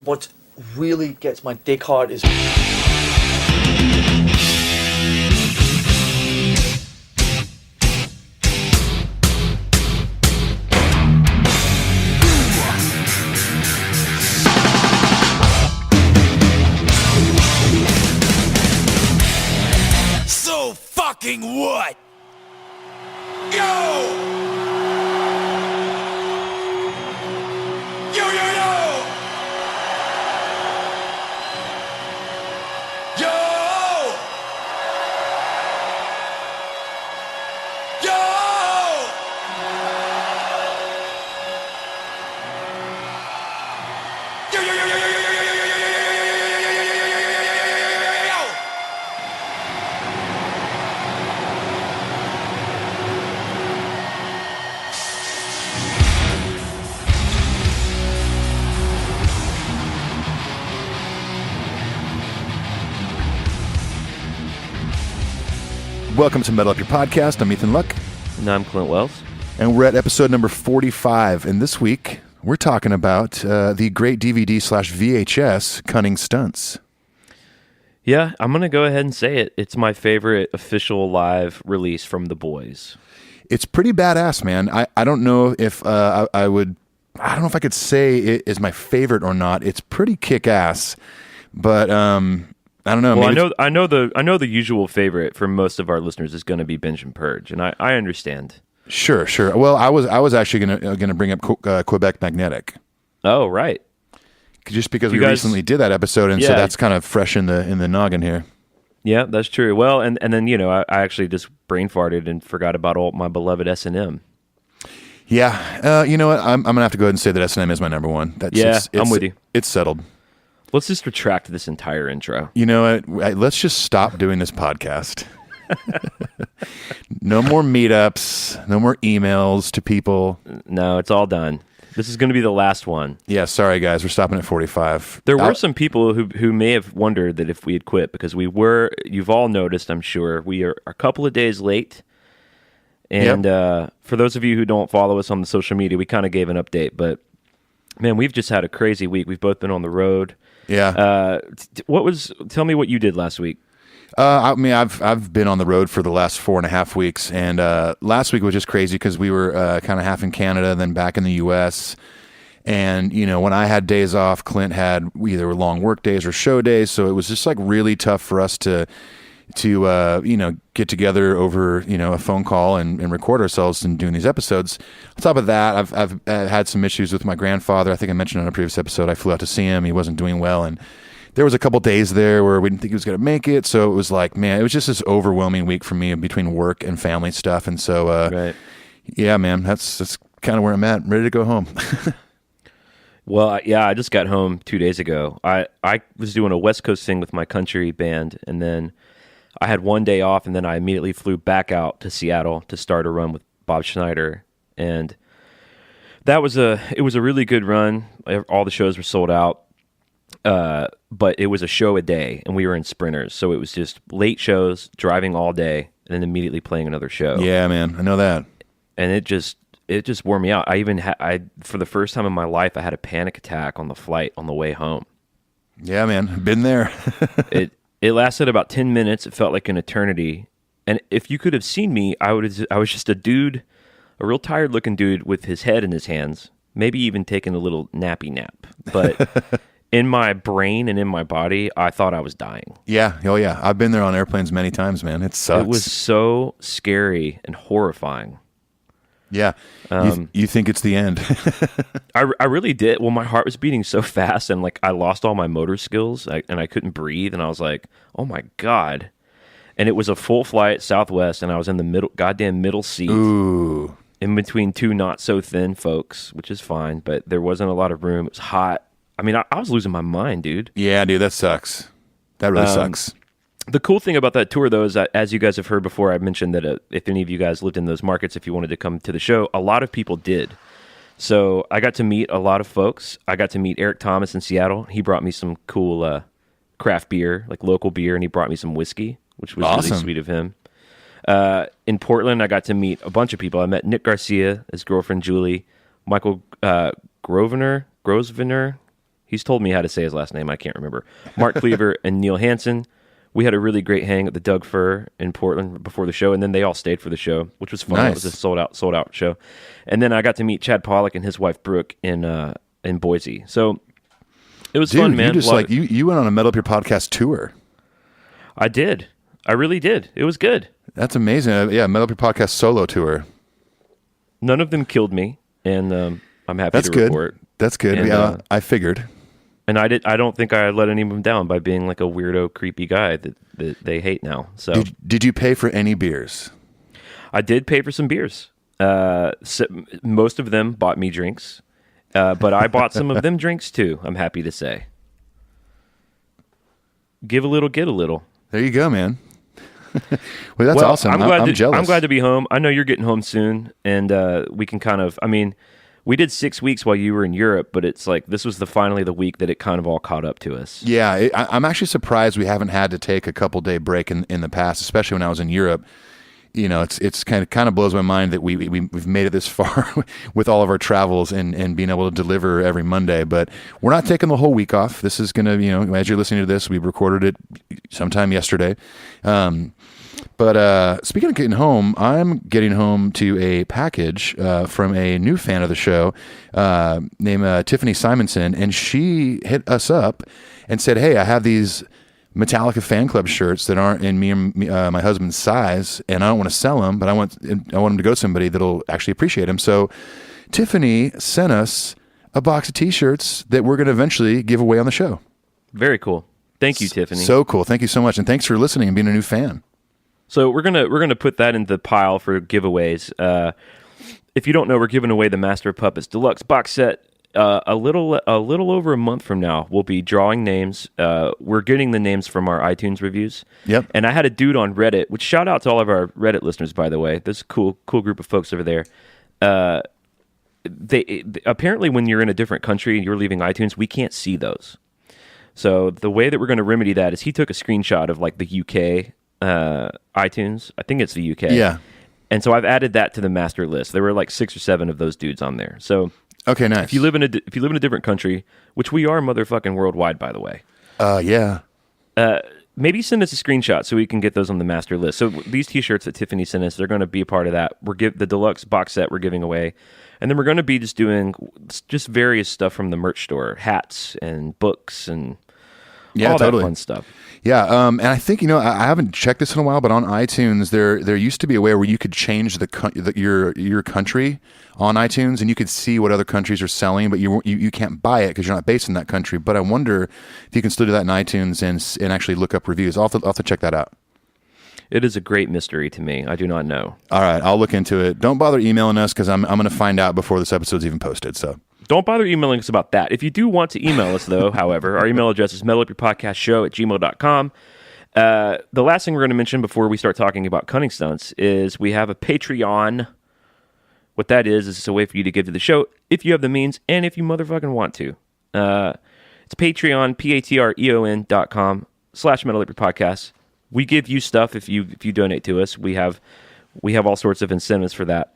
What really gets my dick hard is So fucking what? Yo! Yo, yo, yo! Yo! Yo! Yo, yo, yo, yo, yo, yo, yo, yo, yo, yo, yo, yo, yo, yo, yo, yo, yo! Welcome to Metal Up Your Podcast. I'm Ethan Luck, And I'm Clint Wells. and we're at episode number 45. And this week, we're talking about the great DVD/VHS, Cunning Stunts. Yeah, I'm going to go ahead and say it. It's my favorite official live release from the boys. It's pretty badass, man. I don't know if I don't know if I could say it is my favorite or not. It's pretty kick-ass, but I don't know. Well, maybe I know the usual favorite for most of our listeners is going to be Binge and Purge, and I understand. Sure. Well, I was actually gonna bring up Quebec Magnetic. Oh, right. Just because You we guys- recently did that episode, and so Yeah. that's kind of fresh in the noggin here. Yeah, that's true. Well, and then, I actually just brain farted and forgot about all my beloved S&M. Yeah, you know what? I'm gonna have to go ahead and say that S&M is my number one. I'm with you. It's settled. Let's just retract this entire intro. You know what? Let's just stop doing this podcast. No more meetups. No more emails to people. No, it's all done. This is going to be the last one. Yeah, sorry guys, we're stopping at 45. There were some people who may have wondered that if we had quit, because you've all noticed, I'm sure, we are a couple of days late. And for those of you who don't follow us on the social media, we kind of gave an update. But, man, we've just had a crazy week. We've both been on the road. Yeah. Tell me what you did last week. I mean, I've been on the road for the last 4.5 weeks, and last week was just crazy because we were kind of half in Canada, then back in the U.S. And when I had days off, Clint had either long work days or show days, so it was just like really tough for us to get together over a phone call and record ourselves and doing these episodes. On top of that, I've had some issues with my grandfather. I think I mentioned on a previous episode I flew out to see him. He wasn't doing well, and there was a couple days there where we didn't think he was going to make it. So it was like, man, it was just this overwhelming week for me between work and family stuff. And so, Right. yeah, man, that's kind of where I'm at. I'm ready to go home. Well, I just got home 2 days ago. I was doing a West Coast thing with my country band, and then I had one day off, and then I immediately flew back out to Seattle to start a run with Bob Schneider. And it was a really good run. All the shows were sold out. But it was a show a day, and we were in sprinters, so it was just late shows, driving all day, and then immediately playing another show. Yeah, man, I know that. And it just wore me out. I even for the first time in my life, I had a panic attack on the flight on the way home. Yeah, man, been there. It lasted about 10 minutes. It felt like an eternity. And if you could have seen me, I was just a dude, a real tired looking dude with his head in his hands, maybe even taking a little nappy nap. But in my brain and in my body, I thought I was dying. Yeah, oh yeah, I've been there on airplanes many times, man. It sucks. It was so scary and horrifying. Yeah, you think it's the end. I really did. Well, my heart was beating so fast, and like I lost all my motor skills, and I couldn't breathe, and I was like, "Oh my God!" And it was a full flight Southwest, and I was in the goddamn middle seat, Ooh, in between two not so thin folks, which is fine, but there wasn't a lot of room. It was hot. I mean, I was losing my mind, dude. yeah, dude, that sucks. That really sucks. The cool thing about that tour, though, is that, as you guys have heard before, I mentioned that if any of you guys lived in those markets, if you wanted to come to the show, a lot of people did. So I got to meet a lot of folks. I got to meet Eric Thomas in Seattle. He brought me some cool craft beer, like local beer, and he brought me some whiskey, which was Awesome. really sweet of him. In Portland, I got to meet a bunch of people. I met Nick Garcia, his girlfriend Julie, Michael Grosvenor. He's told me how to say his last name. I can't remember. Mark Cleaver and Neil Hansen. We had a really great hang at the Doug Fir in Portland before the show, and then they all stayed for the show, which was fun. Nice. It was a sold out show. And then I got to meet Chad Pollock and his wife Brooke in Boise. So it was fun, man. You just you went on a Metal Up Your Podcast tour. I did. I really did. It was good. That's amazing. Yeah, Metal Up Your Podcast solo tour. None of them killed me, and I'm happy That's to good. report. That's good. And, yeah, I figured. And I don't think I let any of them down by being like a weirdo, creepy guy that they hate now. So Did you pay for any beers? I did pay for some beers. Most of them bought me drinks, but I bought some of them drinks too. I'm happy to say. Give a little, get a little. There you go, man. Well, that's awesome. I'm jealous. I'm glad to be home. I know you're getting home soon, and we can kind of. I mean, we did 6 weeks while you were in Europe, but it's like this was finally the week that it kind of all caught up to us. Yeah, I'm actually surprised we haven't had to take a couple day break in the past, especially when I was in Europe. You know, it's kind of blows my mind that we've made it this far with all of our travels and being able to deliver every Monday. But we're not taking the whole week off. This is going to, as you're listening to this, we recorded it sometime yesterday. But speaking of getting home, I'm getting home to a package from a new fan of the show named Tiffany Simonson, and she hit us up and said, "Hey, I have these Metallica fan club shirts that aren't in me and my husband's size, and I don't want to sell them, but I want them to go to somebody that'll actually appreciate them." So Tiffany sent us a box of T-shirts that we're going to eventually give away on the show. Very cool. Thank you, Tiffany. So cool. Thank you so much, and thanks for listening and being a new fan. So we're gonna put that in the pile for giveaways. If you don't know, we're giving away the Master of Puppets Deluxe box set. A little over a month from now, we'll be drawing names. We're getting the names from our iTunes reviews. Yep. And I had a dude on Reddit, which shout out to all of our Reddit listeners, by the way. There's a cool group of folks over there. They apparently, when you're in a different country and you're leaving iTunes, we can't see those. So the way that we're going to remedy that is he took a screenshot of like the UK iTunes. I think it's the UK. Yeah. And so I've added that to the master list. There were like 6 or 7 of those dudes on there. So okay, nice. if you live in a different country, which we are motherfucking worldwide, by the way. Yeah. Maybe send us a screenshot so we can get those on the master list. So these T-shirts that Tiffany sent us, they're going to be a part of that. The deluxe box set we're giving away, and then we're going to be just doing just various stuff from the merch store, hats and books and all that fun stuff. Yeah, and I think I haven't checked this in a while, but on iTunes there used to be a way where you could change your country on iTunes, and you could see what other countries are selling, but you can't buy it because you're not based in that country. But I wonder if you can still do that in iTunes and actually look up reviews. I'll have to check that out. It is a great mystery to me. I do not know. All right, I'll look into it. Don't bother emailing us because I'm going to find out before this episode's even posted. So. Don't bother emailing us about that. If you do want to email us, though, however, our email address is metalupyourpodcastshow@gmail.com. The last thing we're going to mention before we start talking about Cunning Stunts is we have a Patreon. What that is it's a way for you to give to the show if you have the means and if you motherfucking want to. It's Patreon, patreon.com/metalupyourpodcasts. We give you stuff if you donate to us. We have all sorts of incentives for that.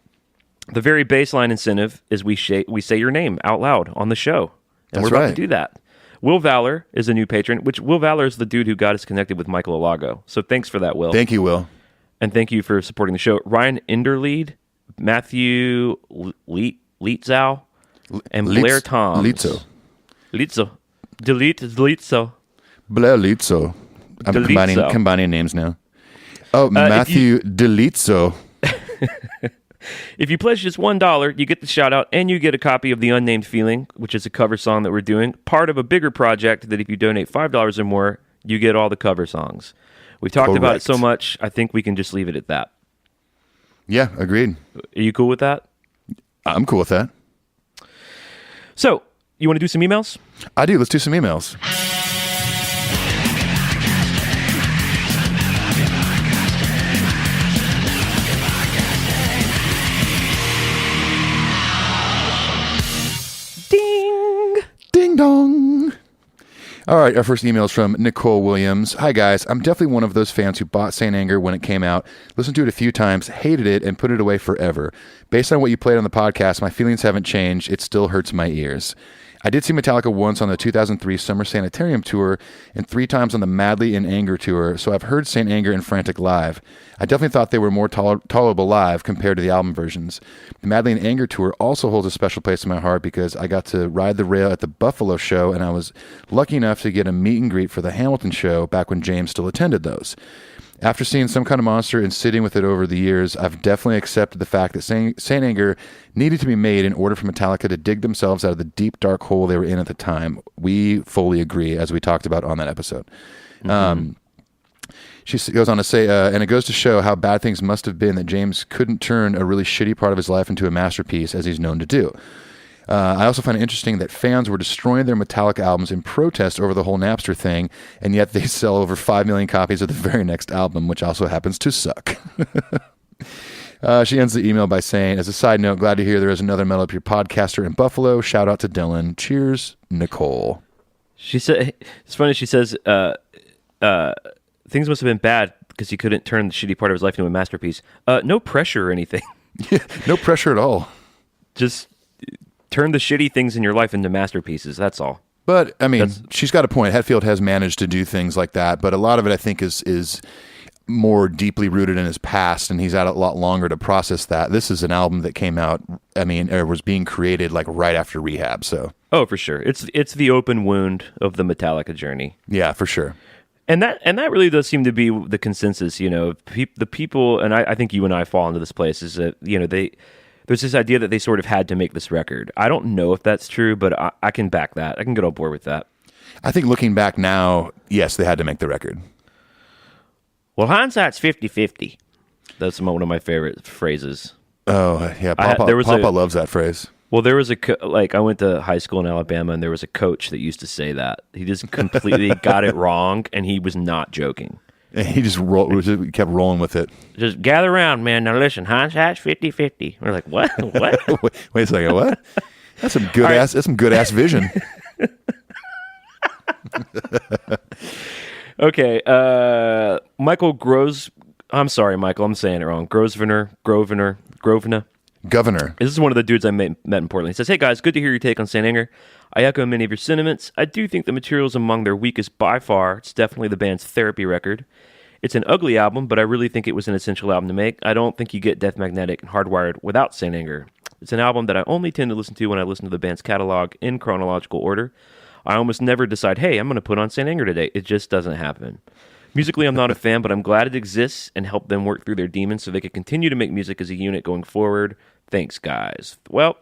The very baseline incentive is we say your name out loud on the show. And we're about to do that. Will Valor is a new patron, which Will Valor is the dude who got us connected with Michael Alago. So thanks for that, Will. Thank you, Will. And thank you for supporting the show. Ryan Inderlead, Matthew Lietzow, and Blair Toms. Lietzo. Blair Lietzo. I'm combining names now. Oh, Matthew Delizzo. If you pledge just $1, you get the shout out and you get a copy of The Unnamed Feeling, which is a cover song that we're doing, part of a bigger project that if you donate $5 or more, you get all the cover songs. We've talked about it so much, I think we can just leave it at that. Yeah, agreed. Are you cool with that? I'm cool with that. So, you want to do some emails? I do. Let's do some emails. Ding dong. All right, our first email is from Nicole Williams. Hi, guys. I'm definitely one of those fans who bought Saint Anger when it came out, listened to it a few times, hated it, and put it away forever. Based on what you played on the podcast, my feelings haven't changed. It still hurts my ears. I did see Metallica once on the 2003 Summer Sanitarium tour and 3 times on the Madly in Anger tour, so I've heard Saint Anger and Frantic live. I definitely thought they were more tolerable live compared to the album versions. The Madly in Anger tour also holds a special place in my heart because I got to ride the rail at the Buffalo show, and I was lucky enough to get a meet and greet for the Hamilton show back when James still attended those. After seeing Some Kind of Monster and sitting with it over the years, I've definitely accepted the fact that Saint Anger needed to be made in order for Metallica to dig themselves out of the deep, dark hole they were in at the time. We fully agree, as we talked about on that episode. She goes on to say, and it goes to show how bad things must have been that James couldn't turn a really shitty part of his life into a masterpiece, as he's known to do. I also find it interesting that fans were destroying their Metallica albums in protest over the whole Napster thing, and yet they sell over 5 million copies of the very next album, which also happens to suck. She ends the email by saying, as a side note, glad to hear there is another Metal Up Your podcaster in Buffalo. Shout out to Dylan. Cheers, Nicole. She said, it's funny, she says, things must have been bad because he couldn't turn the shitty part of his life into a masterpiece. No pressure or anything. Yeah, no pressure at all. Just turn the shitty things in your life into masterpieces. That's all. But, I mean, she's got a point. Hetfield has managed to do things like that, but a lot of it, I think, is more deeply rooted in his past, and he's had a lot longer to process that. This is an album that came out, I mean, or was being created like right after Rehab, so. Oh, for sure. It's the open wound of the Metallica journey. Yeah, for sure. And that really does seem to be the consensus, you know, the people, and I think you and I fall into this place, is that, you know, there's this idea that they sort of had to make this record. I don't know if that's true, but I can back that. I can get on board with that. I think looking back now, yes, they had to make the record. Well, hindsight's 50-50. That's one of my favorite phrases. Oh, yeah, Papa loves that phrase. Well, there was I went to high school in Alabama, and there was a coach that used to say that. He just completely got it wrong, and he was not joking. And he just kept rolling with it. Just gather around, man. Now listen, hindsight's 50-50. We're like, what? What? Wait a second, what? That's some good ass. That's some good ass vision. Okay, Michael Groves. I'm sorry, Michael. I'm saying it wrong. Grosvenor. Governor. This is one of the dudes I met in Portland. He says, "Hey guys, good to hear your take on Saint Anger. I echo many of your sentiments. I do think the material is among their weakest by far. It's definitely the band's therapy record. It's an ugly album, but I really think it was an essential album to make. I don't think you get Death Magnetic and Hardwired without Saint Anger. It's an album that I only tend to listen to when I listen to the band's catalog in chronological order. I almost never decide, hey, I'm going to put on Saint Anger today. It just doesn't happen. Musically, I'm not a fan, but I'm glad it exists and help them work through their demons so they can continue to make music as a unit going forward. Thanks, guys." Well,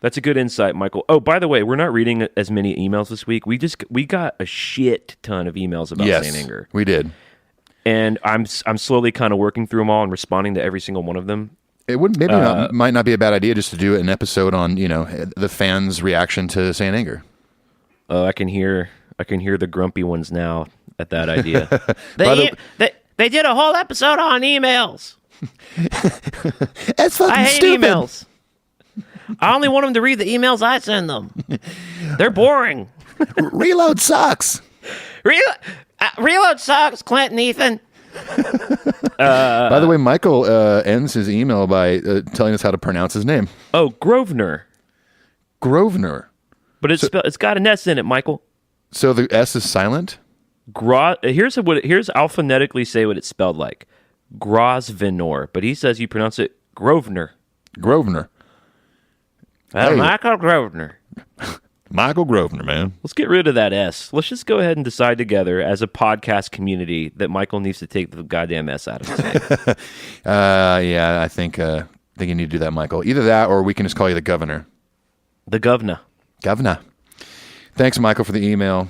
that's a good insight, Michael. Oh, by the way, we're not reading as many emails this week. We got a shit ton of emails about Saint Anger. We did. And I'm slowly kind of working through them all and responding to every single one of them. It might not be a bad idea just to do an episode on, you know, the fans' reaction to Saint Anger. I can hear the grumpy ones now at that idea. They did a whole episode on emails. That's fucking I hate stupid. emails. I only want them to read the emails I send them. They're boring. Reload sucks. Reload sucks, Clint and Ethan. By the way, Michael ends his email by telling us how to pronounce his name. Oh, Grosvenor. But it's got an S in it, Michael. So the S is silent? Here's I'll phonetically say what it's spelled like. Grosvenor. But he says you pronounce it Grosvenor. Hey. Michael Grosvenor. Michael Grosvenor, man. Let's get rid of that S. Let's just go ahead and decide together as a podcast community that Michael needs to take the goddamn S out of his name. Yeah, I think you need to do that, Michael. Either that or we can just call you the governor. The governor. Governor. Thanks, Michael, for the email.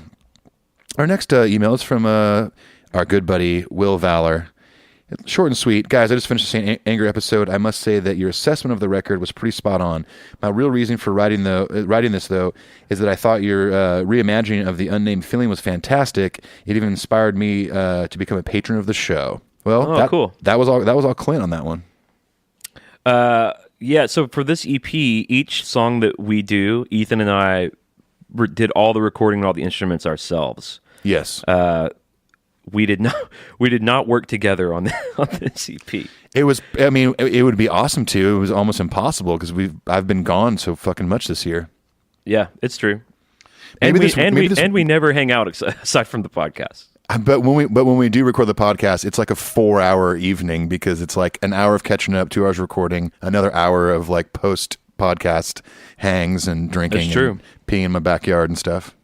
Our next email is from our good buddy, Will Valor. Short and sweet. Guys, I just finished the Saint Anger episode. I must say that your assessment of the record was pretty spot on. My real reason for writing this, though, is that I thought your reimagining of the Unnamed Feeling was fantastic. It even inspired me to become a patron of the show. Well, cool. That was all Clint on that one. Yeah, so for this EP, each song that we do, Ethan and I did all the recording and all the instruments ourselves. Yes. We did not work together on this EP. It was. I mean, it would be awesome to. It was almost impossible because I've been gone so fucking much this year. Yeah, it's true. Maybe And we never hang out aside from the podcast. But when we do record the podcast, it's like a 4-hour evening because it's like an hour of catching up, 2 hours recording, another hour of like post podcast hangs and drinking. That's true. And peeing in my backyard and stuff.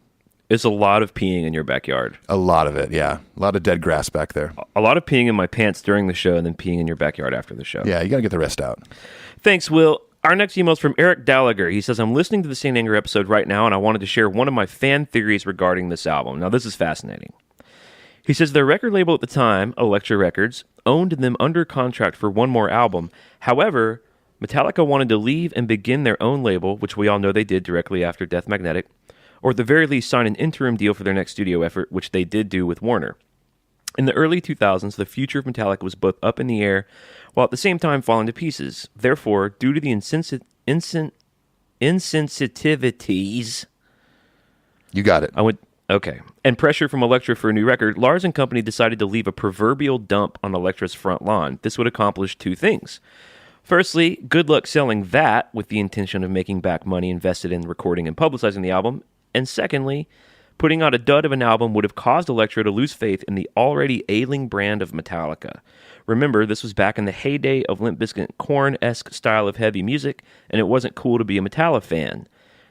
It's a lot of peeing in your backyard. A lot of it, yeah. A lot of dead grass back there. A lot of peeing in my pants during the show and then peeing in your backyard after the show. Yeah, you got to get the rest out. Thanks, Will. Our next email is from Eric Gallagher. He says, I'm listening to the Saint Anger episode right now, and I wanted to share one of my fan theories regarding this album. Now, this is fascinating. He says their record label at the time, Elektra Records, owned them under contract for one more album. However, Metallica wanted to leave and begin their own label, which we all know they did directly after Death Magnetic, or at the very least sign an interim deal for their next studio effort, which they did do with Warner. In the early 2000s, the future of Metallica was both up in the air, while at the same time falling to pieces. Therefore, due to the insensitivities... You got it. Okay. And pressure from Elektra for a new record, Lars and company decided to leave a proverbial dump on Elektra's front lawn. This would accomplish two things. Firstly, good luck selling that with the intention of making back money invested in recording and publicizing the album. And secondly, putting out a dud of an album would have caused Elektra to lose faith in the already ailing brand of Metallica. Remember, this was back in the heyday of Limp Bizkit Korn-esque style of heavy music, and it wasn't cool to be a Metallica fan.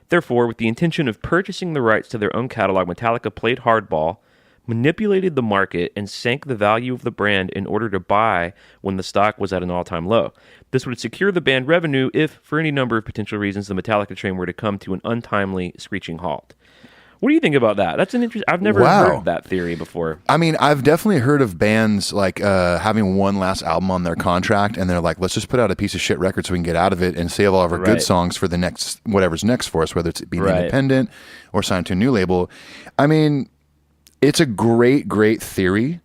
Therefore, with the intention of purchasing the rights to their own catalog, Metallica played hardball, manipulated the market, and sank the value of the brand in order to buy when the stock was at an all-time low. This would secure the band revenue if, for any number of potential reasons, the Metallica train were to come to an untimely, screeching halt. What do you think about that? That's an interesting... I've never heard that theory before. I mean, I've definitely heard of bands like having one last album on their contract, and they're like, let's just put out a piece of shit record so we can get out of it and save all of our good songs for the next, whatever's next for us, whether it's being independent or signed to a new label. I mean, it's a great, great theory.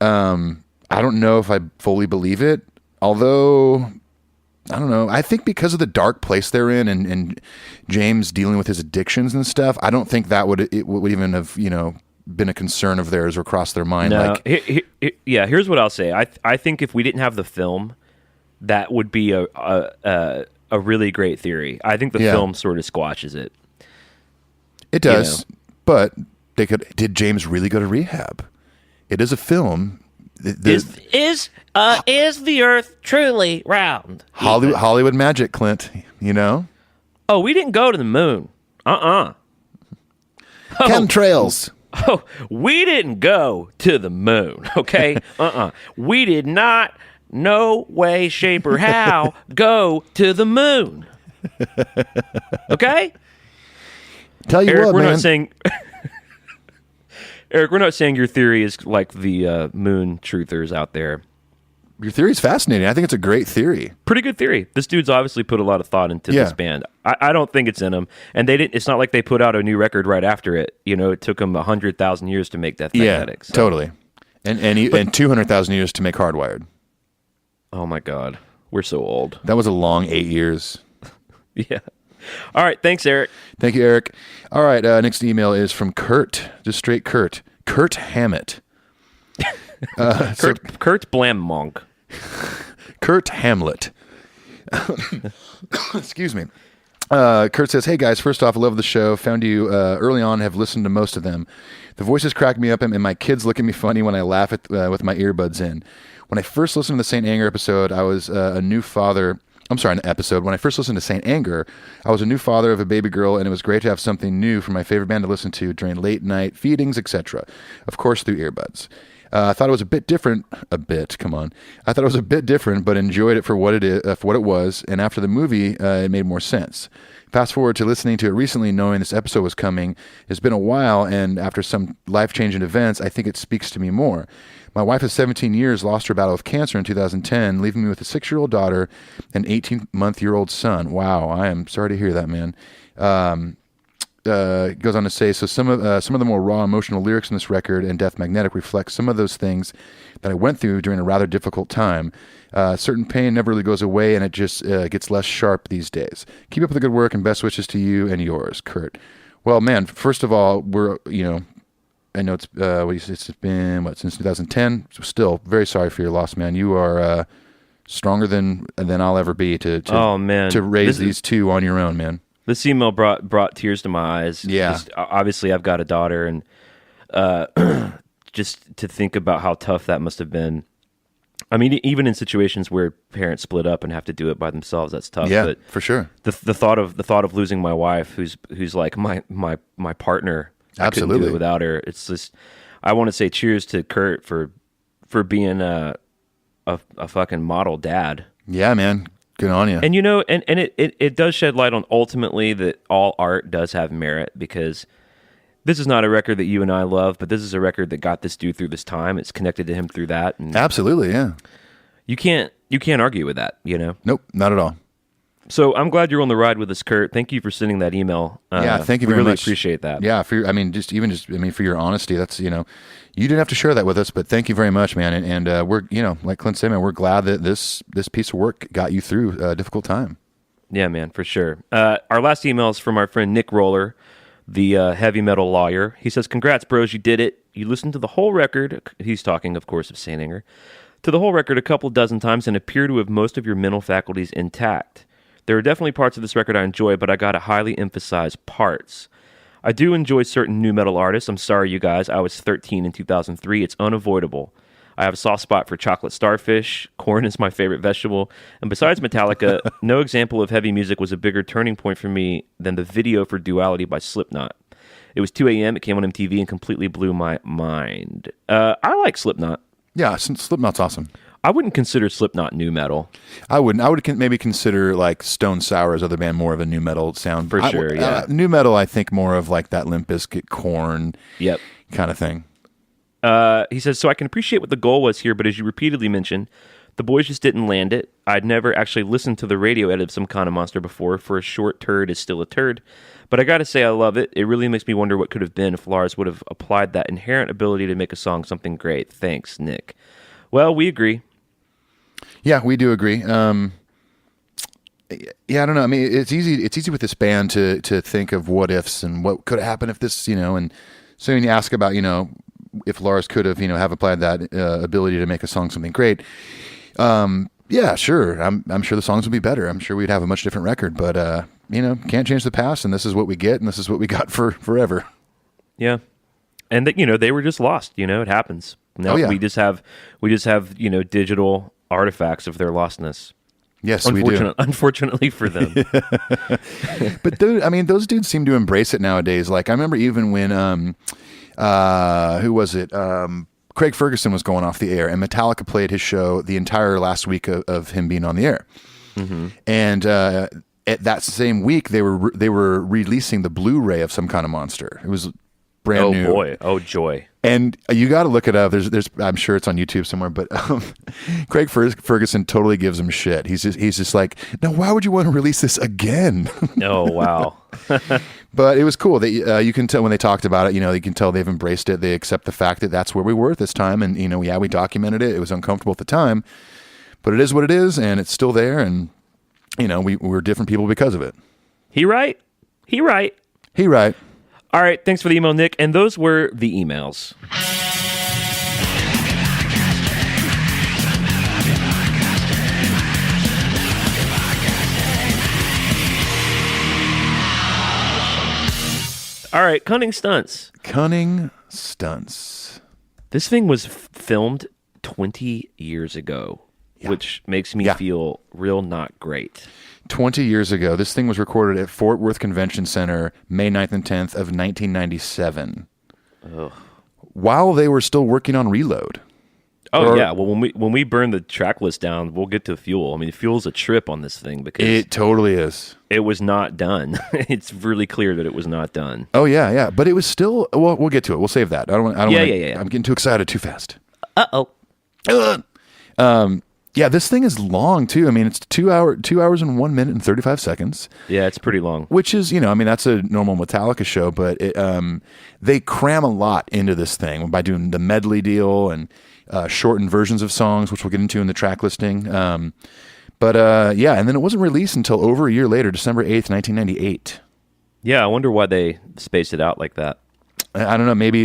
I don't know if I fully believe it, although... I don't know. I think because of the dark place they're in and James dealing with his addictions and stuff, I don't think that would even have, been a concern of theirs or crossed their mind. No. Here's what I'll say. I think if we didn't have the film, that would be a really great theory. I think the film sort of squashes it. It does. But did James really go to rehab? It is a film. Is the Earth truly round? Hollywood magic, Clint. Oh, we didn't go to the moon. Chemtrails. Oh, we didn't go to the moon. Okay. We did not. No way, shape, or how go to the moon. Okay. Tell you Eric, what, we're man. not saying. Eric, we're not saying your theory is like the moon truthers out there. Your theory is fascinating. I think it's a great theory. Pretty good theory. This dude's obviously put a lot of thought into this band. I don't think it's in them. And they didn't. It's not like they put out a new record right after it. It took them 100,000 years to make Death Magnetic. Yeah, totally. And 200,000 years to make Hardwired. Oh my God, we're so old. That was a long 8 years. Yeah. All right. Thanks, Eric. Thank you, Eric. All right. Next email is from Kurt. Just straight Kurt. Kurt Hammett. Kurt Blammonk. Kurt Hamlet. Excuse me. Kurt says, hey guys, first off, I love the show. Found you early on, have listened to most of them. The voices crack me up, and my kids look at me funny when I laugh with my earbuds in. When I first listened to the Saint Anger episode, I was a new father. An episode. When I first listened to Saint Anger, I was a new father of a baby girl, and it was great to have something new from my favorite band to listen to during late night feedings, etc. Of course, through earbuds. I thought it was a bit different. I thought it was a bit different, but enjoyed it for what it was. And after the movie, it made more sense. Fast forward to listening to it recently, knowing this episode was coming. It's been a while, and after some life-changing events, I think it speaks to me more. My wife of 17 years lost her battle with cancer in 2010, leaving me with a 6-year-old daughter and 18-month-year-old son. Wow, I am sorry to hear that, man. Goes on to say, so some of the more raw emotional lyrics in this record and Death Magnetic reflect some of those things that I went through during a rather difficult time. Certain pain never really goes away, and it just gets less sharp these days. Keep up with the good work, and best wishes to you and yours, Kurt. Well, man, first of all, I know it's been since 2010. So still, very sorry for your loss, man. You are stronger than I'll ever be to raise these two on your own, man. This email brought tears to my eyes. Yeah. Obviously, I've got a daughter, and just to think about how tough that must have been. I mean, even in situations where parents split up and have to do it by themselves, that's tough. Yeah, but for sure. The thought of losing my wife, who's like my partner. I couldn't do Absolutely. it without her. It's just, I want to say cheers to Kurt for being a fucking model dad. Yeah, man. Good on you. And you know, and it does shed light on ultimately that all art does have merit, because this is not a record that you and I love, but this is a record that got this dude through this time. It's connected to him through that. And Absolutely, yeah. you can't argue with that, you know? Nope, not at all. So I'm glad you're on the ride with us, Kurt. Thank you for sending that email. Yeah, thank you we very really much. appreciate that. Yeah, for your honesty. That's, you didn't have to share that with us, but thank you very much, man. And we're, like Clint said, man, we're glad that this piece of work got you through a difficult time. Yeah, man, for sure. Our last email is from our friend Nick Roller, the heavy metal lawyer. He says, "Congrats, bros, you did it. You listened to the whole record." He's talking, of course, of Saint Anger. "To the whole record a couple dozen times and appear to have most of your mental faculties intact. There are definitely parts of this record I enjoy, but I gotta highly emphasize parts. I do enjoy certain new metal artists. I'm sorry, you guys. I was 13 in 2003. It's unavoidable. I have a soft spot for chocolate starfish. Corn is my favorite vegetable. And besides Metallica, no example of heavy music was a bigger turning point for me than the video for Duality by Slipknot. It was 2 a.m. It came on MTV and completely blew my mind." I like Slipknot. Yeah, Slipknot's awesome. I wouldn't consider Slipknot new metal. I wouldn't. I would maybe consider like Stone Sour's other band more of a new metal sound. For sure, yeah. New metal, I think more of like that Limp Bizkit, Korn Yep. kind of thing. He says, "So I can appreciate what the goal was here, but as you repeatedly mentioned, the boys just didn't land it. I'd never actually listened to the radio edit of Some Kind of Monster before. For a short turd is still a turd. But I gotta say I love it. It really makes me wonder what could have been if Lars would have applied that inherent ability to make a song something great. Thanks, Nick." Well, we agree. Yeah, we do agree. Yeah, I don't know. I mean, it's easy with this band to think of what ifs and what could happen if this, and so when you ask about, if Lars could have, have applied that ability to make a song something great. Yeah, sure. I'm sure the songs would be better. I'm sure we'd have a much different record, but can't change the past, and this is what we get, and this is what we got for forever. Yeah. And that, they were just lost, it happens. Now yeah. we just have digital artifacts of their lostness. Yes, we do. Unfortunately for them. But those dudes seem to embrace it nowadays. Like I remember even when who was it? Craig Ferguson was going off the air, and Metallica played his show the entire last week of him being on the air. Mm-hmm. And at that same week, they were releasing the Blu-ray of Some Kind of Monster. It was brand new. Oh boy! Oh joy! And you got to look it up. There's I'm sure it's on YouTube somewhere. But Craig Ferguson totally gives him shit. He's just like, no, why would you want to release this again? Oh wow! But it was cool that you can tell when they talked about it. You can tell they've embraced it. They accept the fact that that's where we were at this time. And we documented it. It was uncomfortable at the time, but it is what it is, and it's still there. And we're different people because of it. He right. All right, thanks for the email, Nick. And those were the emails. All right, Cunning Stunts. Cunning Stunts. This thing was filmed 20 years ago, which makes me feel real not great. 20 years ago. This thing was recorded at Fort Worth Convention Center, May 9th and 10th of 1997. Ugh. While they were still working on Reload. Oh, yeah. Well, when we burn the track list down, we'll get to Fuel. I mean, Fuel's a trip on this thing because it totally is. It was not done. It's really clear that it was not done. Oh, yeah. But it was still, well, we'll get to it. We'll save that. I don't want I'm getting too excited too fast. Uh-oh. Yeah, this thing is long too. I mean, it's 2 hours and 1 minute and 35 seconds. Yeah, it's pretty long. Which is, that's a normal Metallica show, but they cram a lot into this thing by doing the medley deal and shortened versions of songs, which we'll get into in the track listing. And then it wasn't released until over a year later, December 8th, 1998. Yeah, I wonder why they spaced it out like that. I don't know. Maybe,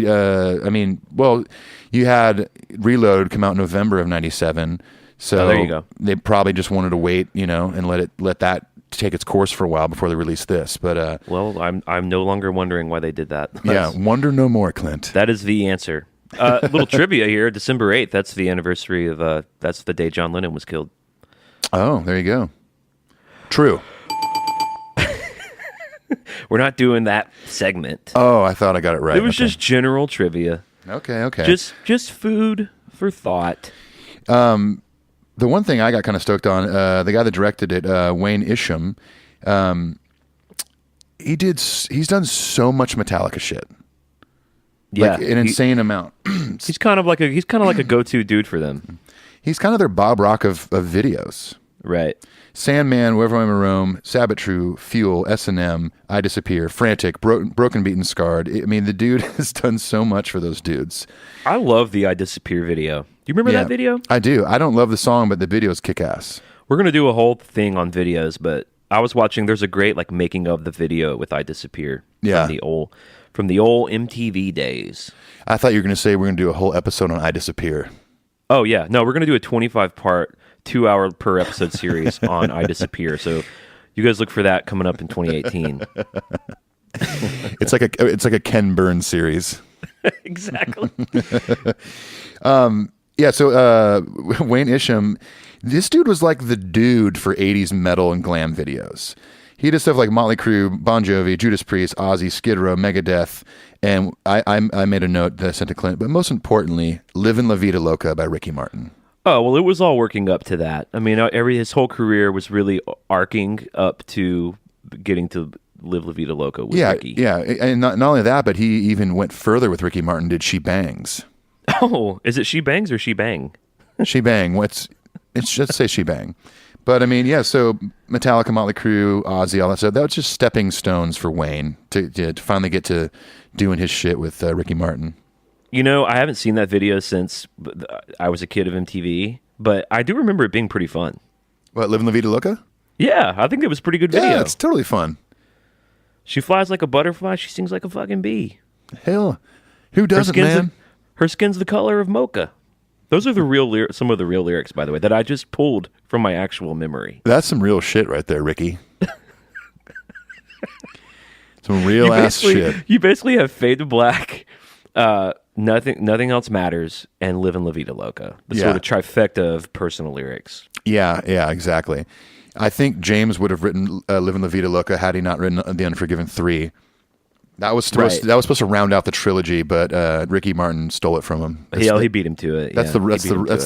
you had Reload come out in November of 97. So there you go. They probably just wanted to wait, and let that take its course for a while before they released this. But Well, I'm no longer wondering why they did that. yeah, wonder no more, Clint. That is the answer. Little trivia here: December 8th. That's the anniversary of. That's the day John Lennon was killed. Oh, there you go. True. We're not doing that segment. Oh, I thought I got it right. It was Okay. just general trivia. Okay. Just food for thought. The one thing I got kind of stoked on, the guy that directed it, Wayne Isham, he's done so much Metallica shit. Like an insane amount. He's kind of like a go-to dude for them. He's kind of their Bob Rock of videos. Right. Sandman, Wherever I'm in Rome, Sabbath True, Fuel, S&M, I Disappear, Frantic, Broken, Beaten, Scarred. I mean, the dude has done so much for those dudes. I love the I Disappear video. Do you remember that video? I do. I don't love the song, but the video's kick-ass. We're going to do a whole thing on videos, but I was watching, there's a great like making of the video with I Disappear Yeah. from the old MTV days. I thought you were going to say we're going to do a whole episode on I Disappear. Oh yeah. No, we're going to do a 25-part 2-hour per episode series on I Disappear. So you guys look for that coming up in 2018. It's like a Ken Burns series. Exactly. Yeah, so Wayne Isham, this dude was like the dude for 80s metal and glam videos. He did stuff like Motley Crue, Bon Jovi, Judas Priest, Ozzy, Skid Row, Megadeth, and I made a note that I sent to Clint, but most importantly, Livin' La Vida Loca by Ricky Martin. Oh, well, it was all working up to that. I mean, his whole career was really arcing up to getting to Live La Vida Loca with Ricky. Yeah, and not only that, but he even went further with Ricky Martin, did She Bangs. Oh, is it She Bangs or She Bang? She Bang. It's just say She Bang. But I mean, yeah, so Metallica, Motley Crue, Ozzy, all that stuff, that was just stepping stones for Wayne to finally get to doing his shit with Ricky Martin. You know, I haven't seen that video since I was a kid of MTV, but I do remember it being pretty fun. What, Livin' La Vida Loca? Yeah, I think it was a pretty good video. Yeah, it's totally fun. She flies like a butterfly. She sings like a fucking bee. Hell, who doesn't, man? Her skin's the color of mocha. Those are the some of the real lyrics, by the way, that I just pulled from my actual memory. That's some real shit right there, Ricky. Some real ass shit. You basically have Fade to Black, Nothing Else Matters, and Livin' La Vida Loca. The sort of trifecta of personal lyrics. Yeah, exactly. I think James would have written Livin' La Vida Loca had he not written The Unforgiven 3. That was supposed to round out the trilogy, but Ricky Martin stole it from him. He beat him to it. That's the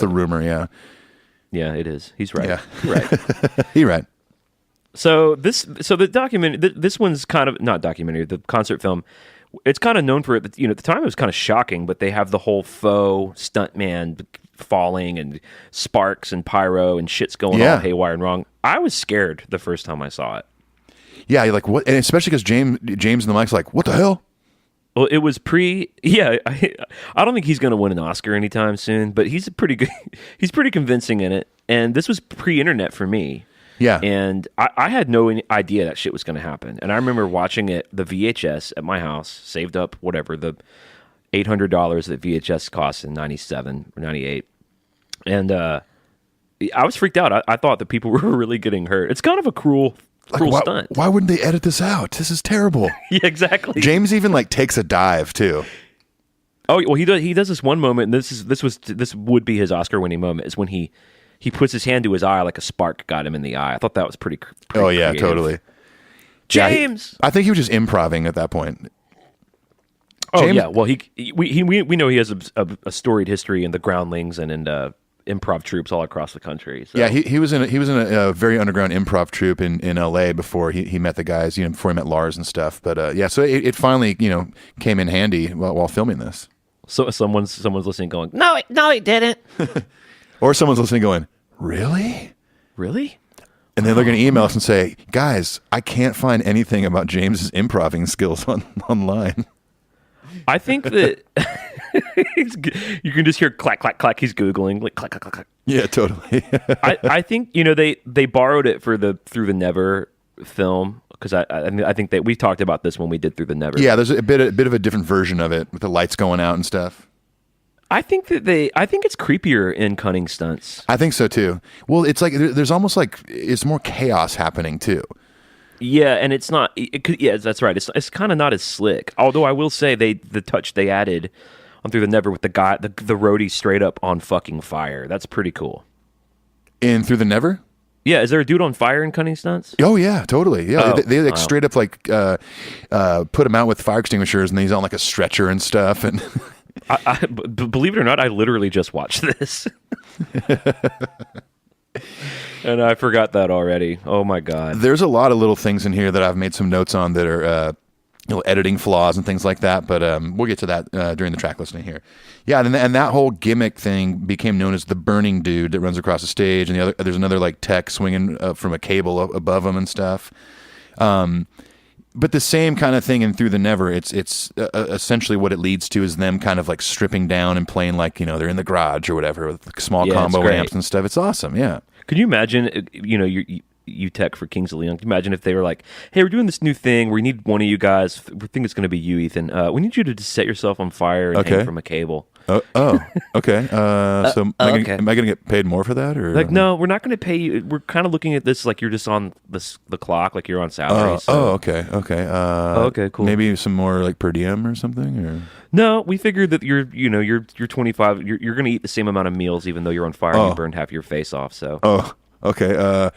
rumor. Yeah. Yeah, it is. He's right. Yeah. Right. He's right. So the documentary, this one's kind of not documentary. The concert film, it's kind of known for it. You know, at the time it was kind of shocking, but they have the whole faux stuntman falling and sparks and pyro and shit's going all haywire and wrong. I was scared the first time I saw it. Yeah, you're like, what? And especially because James in the mic's like, what the hell? Well, it was I don't think he's going to win an Oscar anytime soon, but he's pretty good. He's pretty convincing in it. And this was pre-internet for me. Yeah. And I had no idea that shit was going to happen. And I remember watching it, the VHS at my house, saved up whatever, the $800 that VHS cost in 97 or 98. And I was freaked out. I thought that people were really getting hurt. It's kind of a cruel stunt. Why wouldn't they edit this out? This is terrible. Yeah, exactly. James even takes a dive too. Oh well, he does this one moment, and this would be his Oscar-winning moment, is when he puts his hand to his eye like a spark got him in the eye. I thought that was pretty oh yeah, creative. totally. James, I think he was just improvising at that point. Oh James, yeah, well we know he has a storied history in the Groundlings and in improv troupes all across the country. So. Yeah, he was in a very underground improv troupe in LA before he met the guys, before he met Lars and stuff. But so it finally came in handy while filming this. So someone's listening, going, No, he didn't. Or someone's listening, going, really? "Really?" And then they're going to email us and say, guys, I can't find anything about James's improving skills online. I think that you can just hear clack, clack, clack. He's Googling, like clack, clack, clack, clack. Yeah, totally. I think they borrowed it for the Through the Never film, because I think that we talked about this when we did Through the Never. Yeah, there's a bit of a different version of it with the lights going out and stuff. I think it's creepier in Cunning Stunts. I think so too. Well, it's like there's almost like it's more chaos happening too. Yeah, and it's not. It could, yeah, that's right. It's kind of not as slick. Although I will say the touch they added on Through the Never with the roadie straight up on fucking fire. That's pretty cool. In Through the Never. Yeah, is there a dude on fire in Cunning Stunts? Oh yeah, totally. Yeah, Oh, they like wow. straight up like put him out with fire extinguishers, and he's on like a stretcher and stuff. And Believe it or not, I literally just watched this. And I forgot that already. Oh my god. there's a lot of little things in here that I've made some notes on that are editing flaws and things like that. But we'll get to that during the track listening here. Yeah, and that whole gimmick thing became known as the burning dude that runs across the stage, and there's another like tech swinging from a cable above him and stuff. But the same kind of thing in Through the Never, it's essentially what it leads to is them kind of like stripping down and playing like they're in the garage or whatever with small Yeah, it's combo great. amps and stuff. It's awesome. Yeah. Could you imagine, you tech for Kings of Leon, can you imagine if they were like, hey, we're doing this new thing, we need one of you guys, we think it's going to be you, Ethan, we need you to just set yourself on fire and Okay. hang from a cable. Oh, okay. So am I okay. going to get paid more for that? Or Like, no, we're not going to pay you. We're kind of looking at this like you're just on the clock, like you're on salary. Okay. Okay, cool. Maybe some more like per diem or something, or No, we figured that you're 25, you're going to eat the same amount of meals even though you're on fire and Oh. you burned half your face off, so. okay.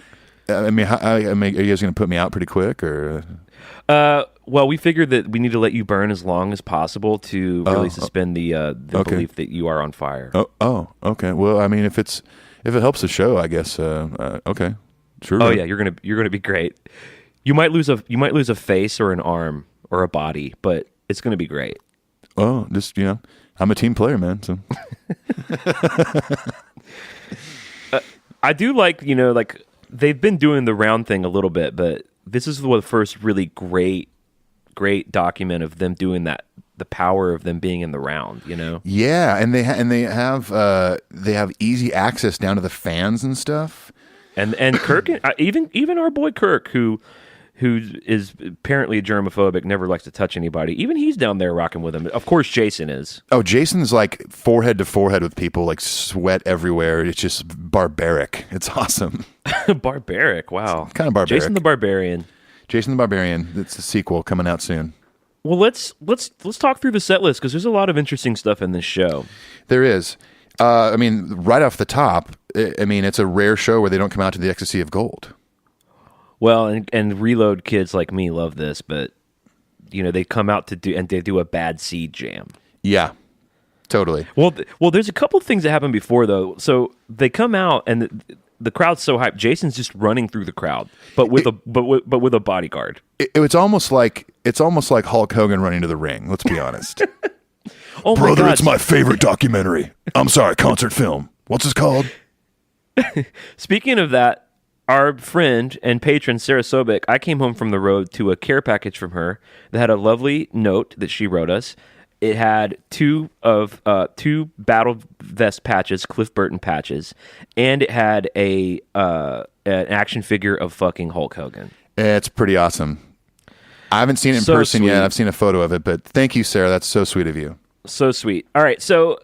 I mean, are you guys going to put me out pretty quick, or? Well, we figured that we need to let you burn as long as possible to really suspend the okay. belief that you are on fire. Okay. Well, I mean, if it helps the show, I guess. Okay, sure. Oh yeah, you're gonna be great. You might lose a face or an arm or a body, but it's gonna be great. Oh, just I'm a team player, man. So I do like like they've been doing the round thing a little bit, but this is the first really great document of them doing that. The power of them being in the round, yeah, and they have easy access down to the fans and stuff. And Kirk, even our boy Kirk, who is apparently germophobic, never likes to touch anybody. Even he's down there rocking with him. Of course, Jason is. Oh, Jason's like forehead to forehead with people, like sweat everywhere. It's just barbaric. It's awesome. Barbaric. Wow. Kind of barbaric. Jason the Barbarian. Jason the Barbarian. It's a sequel coming out soon. Well, let's talk through the set list because there's a lot of interesting stuff in this show. There is. I mean, right off the top, I mean, it's a rare show where they don't come out to the ecstasy of gold. Well, and Reload kids like me love this, but they come out to do a Bad Seed jam. Yeah, totally. Well, there's a couple of things that happened before though. So they come out and the crowd's so hyped. Jason's just running through the crowd, but with a bodyguard. It's almost like Hulk Hogan running to the ring. Let's be honest. Oh my Brother, God. it's my favorite documentary. I'm sorry, concert film. What's this called? Speaking of that, our friend and patron Sarah Sobek, I came home from the road to a care package from her that had a lovely note that she wrote us. It had two battle vest patches, Cliff Burton patches, and it had an action figure of fucking Hulk Hogan. It's pretty awesome. I haven't seen it in So person sweet. yet. I've seen a photo of it, but thank you, Sarah. That's so sweet of you. So sweet. All right, so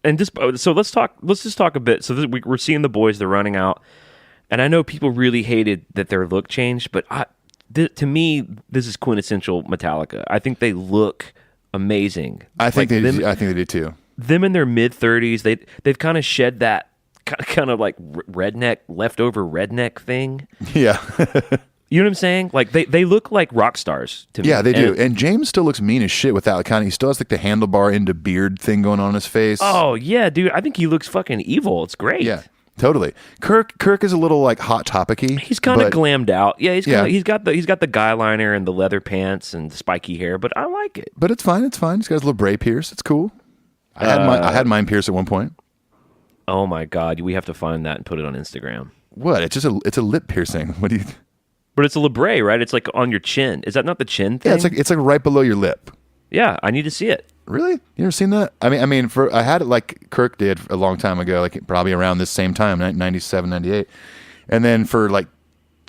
let's talk. Let's just talk a bit. So we're seeing the boys. They're running out, and I know people really hated that their look changed, but to me, this is quintessential Metallica. I think they look amazing. I think Like they do too. Them in their mid-30s, they've kind of shed that kind of like leftover redneck thing. Yeah. You know what I'm saying? Like they look like rock stars to me. Yeah, they do. And- And James still looks mean as shit with that kind of. He still has like the handlebar into beard thing going on his face. Oh yeah, dude. I think he looks fucking evil. It's great. yeah, totally. Kirk is a little like hot topicy. He's kind of but- glammed out. Yeah, Yeah. he's got the guy liner and the leather pants and the spiky hair, but I like it. But it's fine. It's fine. He's got his little bray pierce. It's cool. I had mine pierced at one point. Oh my god, we have to find that and put it on Instagram. What? It's a lip piercing. What do you? But it's a labrae, right? It's like on your chin. Is that not the chin thing? Yeah, it's like right below your lip. Yeah, I need to see it. Really? You ever seen that? I mean, I had it like Kirk did a long time ago, like probably around this same time, 97, 98. And then for like,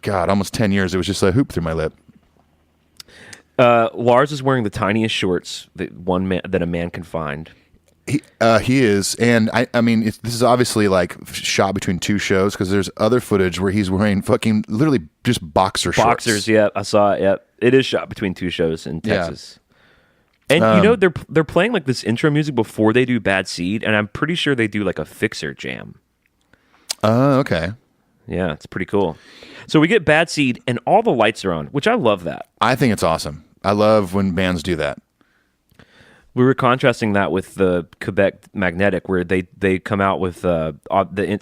God, almost 10 years, it was just a hoop through my lip. Lars is wearing the tiniest shorts that a man can find. He is, and I mean, this is obviously like shot between two shows because there's other footage where he's wearing fucking literally just boxers. Yeah, I saw it. Yeah, it is shot between two shows in Texas. And you know they're playing like this intro music before they do Bad Seed, and I'm pretty sure they do like a Fixer jam. Okay. Yeah, it's pretty cool. So we get Bad Seed, and all the lights are on, which I love that. I think it's awesome. I love when bands do that. We were contrasting that with the Quebec Magnetic, where they come out with the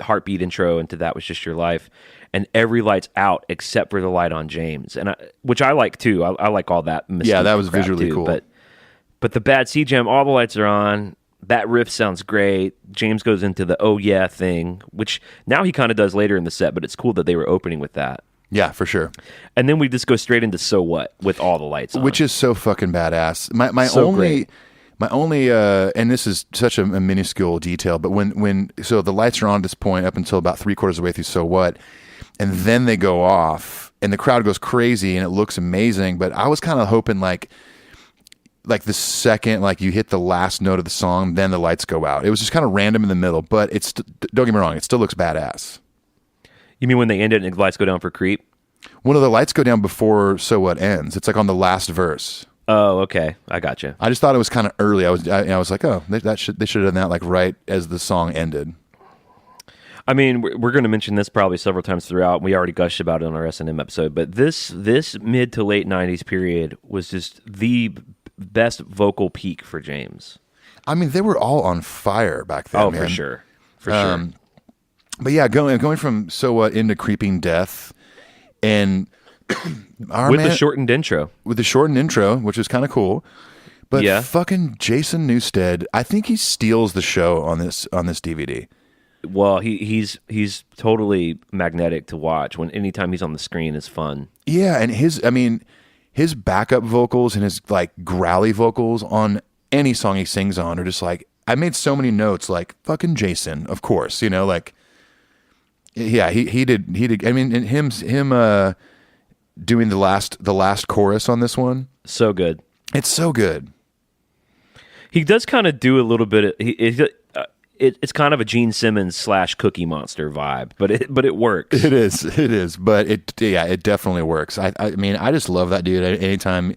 Heartbeat intro into That Was Just Your Life, and every light's out except for the light on James, and which I like too. I like all that. Yeah, that was visually cool. But the Bad Seed jam, all the lights are on. That riff sounds great. James goes into the "oh yeah" thing, which now he kind of does later in the set, but it's cool that they were opening with that. Yeah, for sure. And then we just go straight into "So What" with all the lights on, which is so fucking badass. My only, and this is such a minuscule detail, but so the lights are on at this point up until about 3/4 of the way through "So What," and then they go off, and the crowd goes crazy, and it looks amazing. But I was kind of hoping like the second like you hit the last note of the song, then the lights go out. It was just kind of random in the middle, but don't get me wrong, it still looks badass. You mean when they end it and the lights go down for Creep? One of the lights go down before "So What" ends. It's like on the last verse. Oh, okay. I got you. I just thought it was kind of early. I was like, oh, they should have done that like right as the song ended. I mean, we're going to mention this probably several times throughout. We already gushed about it on our S&M episode, but this mid to late 90s period was just the best vocal peak for James. I mean, they were all on fire back then. Man. For sure. Sure. But yeah, going from "So What" into "Creeping Death," and the shortened intro. With the shortened intro, which is kind of cool. But fucking Jason Newsted, I think he steals the show on this DVD. Well, he's totally magnetic to watch. Anytime he's on the screen is fun. Yeah, and his backup vocals and his like growly vocals on any song he sings on are just like, I made so many notes like fucking Jason, of course, like yeah, he did. I mean, and him doing the last chorus on this one, so good. It's so good. He does kind of do a little bit of it's kind of a Gene Simmons / Cookie Monster vibe, but it works. It is, but it definitely works. I mean, I just love that dude. Anytime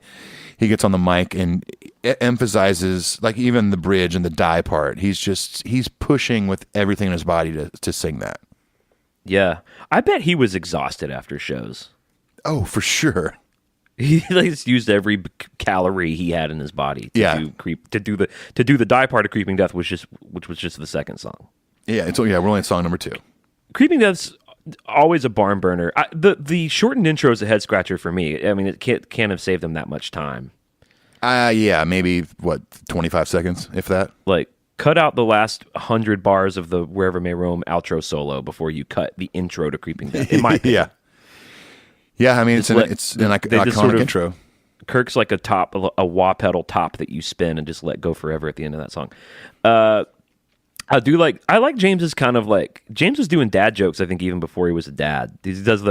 he gets on the mic and emphasizes like even the bridge and the die part, he's pushing with everything in his body to sing that. Yeah, I bet he was exhausted after shows. Oh, for sure. He just used every calorie he had in his body to do the die part of Creeping Death, which was just the second song. Yeah, we're only at song number 2. Creeping Death's always a barn burner. The shortened intro is a head scratcher for me. I mean, it can't have saved them that much time. Yeah, maybe 25 seconds, if that. Like, cut out the last 100 bars of the Wherever May Roam outro solo before you cut the intro to Creeping Death. In my opinion. Yeah, I mean, it's an iconic sort of intro. Kirk's like a wah pedal top that you spin and just let go forever at the end of that song. I like James's kind of like, James was doing dad jokes, I think, even before he was a dad. He does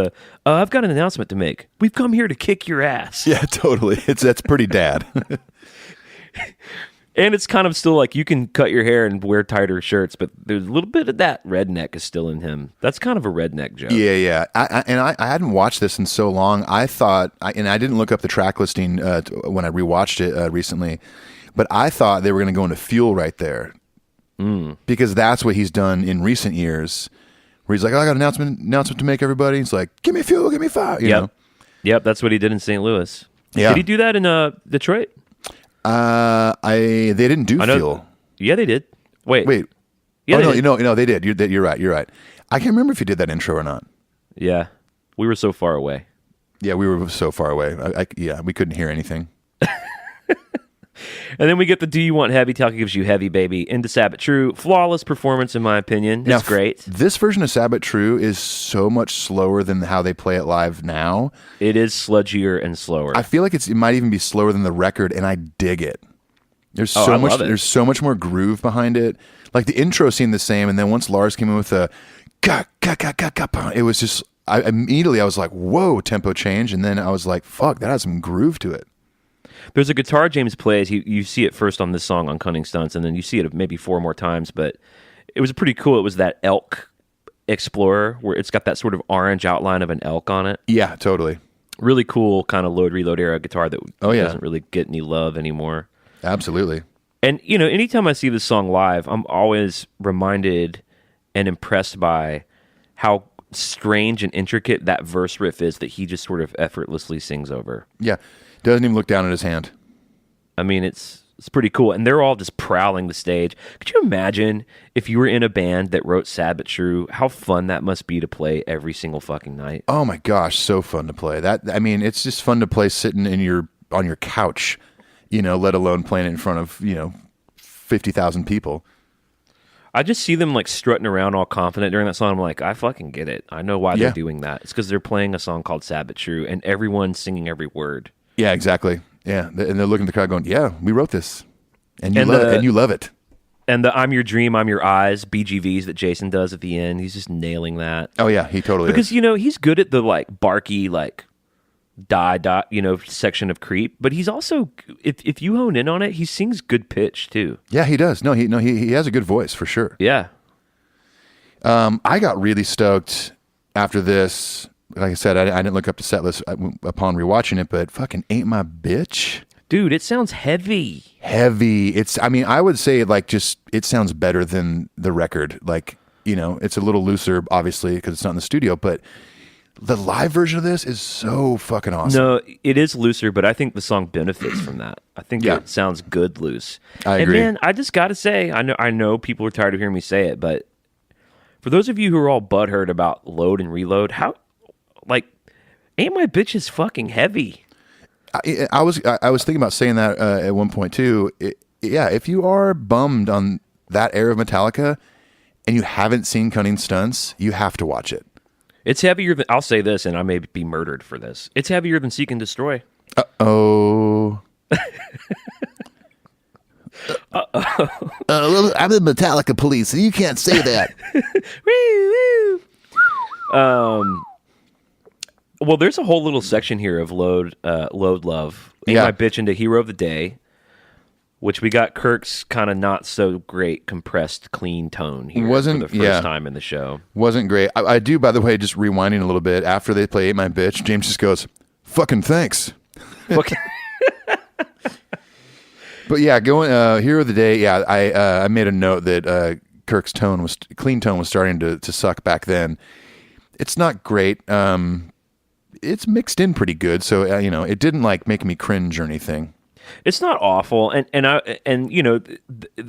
I've got an announcement to make. We've come here to kick your ass. Yeah, totally. That's pretty dad. And it's kind of still like you can cut your hair and wear tighter shirts, but there's a little bit of that redneck is still in him. That's kind of a redneck joke. Yeah. I hadn't watched this in so long. I thought, and I didn't look up the track listing when I rewatched it recently, but I thought they were going to go into Fuel right there because that's what he's done in recent years, where he's like, I got an announcement to make, everybody. He's like, give me Fuel, give me fire. You know? Yep, that's what he did in St. Louis. Yeah. Did he do that in Detroit? They didn't do Fuel. Yeah, they did. Wait. Yeah, no, they did. You're right. I can't remember if you did that intro or not. Yeah, we were so far away. Yeah, we were so far away. We couldn't hear anything. And then we get the "Do You Want Heavy?" Talk gives you heavy, baby. Into Sabbath True, flawless performance in my opinion. It's great. This version of Sabbath True is so much slower than how they play it live now. It is sludgier and slower. I feel like it might even be slower than the record, and I dig it. There's so much more groove behind it. Like the intro seemed the same, and then once Lars came in with a it was just I was like, whoa, tempo change, and then I was like, fuck, that has some groove to it. There's a guitar James plays. You see it first on this song on Cunning Stunts, and then you see it maybe 4 more times. But it was pretty cool. It was that elk Explorer where it's got that sort of orange outline of an elk on it. Yeah, totally. Really cool kind of load reload era guitar that yeah. doesn't really get any love anymore. Absolutely. And anytime I see this song live, I'm always reminded and impressed by how strange and intricate that verse riff is that he just sort of effortlessly sings over. Yeah. Doesn't even look down at his hand. I mean, it's pretty cool. And they're all just prowling the stage. Could you imagine if you were in a band that wrote Sad But True, how fun that must be to play every single fucking night? Oh my gosh, so fun to play. It's just fun to play sitting on your couch, let alone playing it in front of, 50,000 people. I just see them like strutting around all confident during that song. I'm like, I fucking get it. I know why they're doing that. It's because they're playing a song called Sad But True and everyone's singing every word. Yeah, exactly. Yeah, and they're looking at the crowd going, yeah, we wrote this. And you love it. And you love it. And the I'm Your Dream, I'm Your Eyes, BGVs that Jason does at the end, he's just nailing that. Oh, yeah, he totally is. Because, he's good at the, like, barky, like, die, section of Creep. But he's also, if you hone in on it, he sings good pitch, too. Yeah, he does. He has a good voice, for sure. Yeah. I got really stoked after this. Like I said, I didn't look up the set list upon rewatching it, but fucking Ain't My Bitch. Dude, it sounds heavy. Heavy. I would say it sounds better than the record. Like, it's a little looser, obviously, because it's not in the studio, but the live version of this is so fucking awesome. No, it is looser, but I think the song benefits from that. I think it sounds good loose. I agree. And man, I just got to say, I know people are tired of hearing me say it, but for those of you who are all butthurt about load and reload, Ain't My Bitch is fucking heavy. I was thinking about saying that at one point too. If you are bummed on that era of Metallica and you haven't seen Cunning Stunts, you have to watch it. It's heavier than, I'll say this, and I may be murdered for this. It's heavier than Seek and Destroy. Uh-oh. Uh-oh. I'm in Metallica police, so you can't say that. Woo, woo. Well, there's a whole little section here of Load Love. Ain't My Bitch into Hero of the Day, which we got Kirk's kind of not so great compressed clean tone here for the first time in the show. Wasn't great. I do, by the way, just rewinding a little bit, after they play Ain't My Bitch, James just goes, fucking thanks. But yeah, going Hero of the Day, I made a note that Kirk's clean tone was starting to suck back then. It's not great. It's mixed in pretty good, so it didn't make me cringe or anything. It's not awful, and the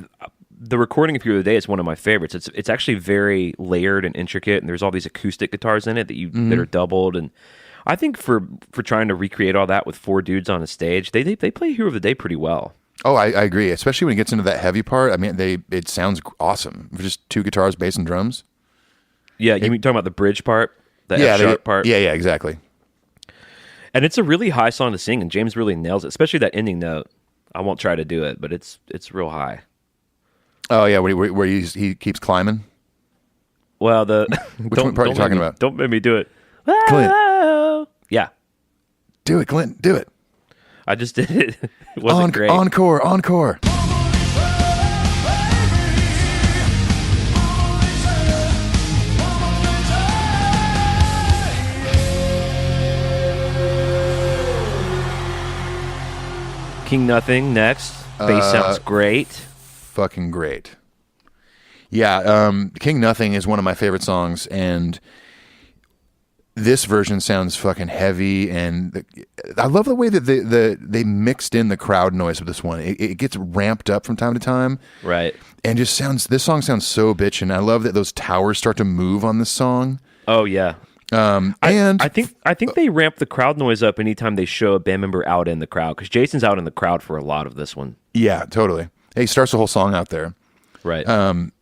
recording of Hero of the Day is one of my favorites. It's actually very layered and intricate, and there's all these acoustic guitars in it that are doubled, and I think for trying to recreate all that with 4 dudes on a stage, they play Hero of the Day pretty well. Oh, I agree, especially when it gets into that heavy part. I mean, it sounds awesome. Just 2 guitars, bass, and drums. Yeah, you mean talking about the bridge part, the F sharp part? Yeah, exactly. And it's a really high song to sing, and James really nails it, especially that ending note. I won't try to do it, but it's real high. Oh yeah, where he keeps climbing. Well, which one part are you talking about? Don't make me do it, Clint. Yeah, do it, Clint. Do it. I just did it. It wasn't great. Encore. King Nothing next. Bass sounds great. Fucking great. Yeah, King Nothing is one of my favorite songs, and this version sounds fucking heavy, and I love the way that they mixed in the crowd noise with this one. It gets ramped up from time to time. Right. And this song sounds so bitchin'. I love that those towers start to move on this song. Oh, yeah. And I think they ramp the crowd noise up anytime they show a band member out in the crowd, because Jason's out in the crowd for a lot of this one. Yeah, totally. He starts the whole song out there. Right.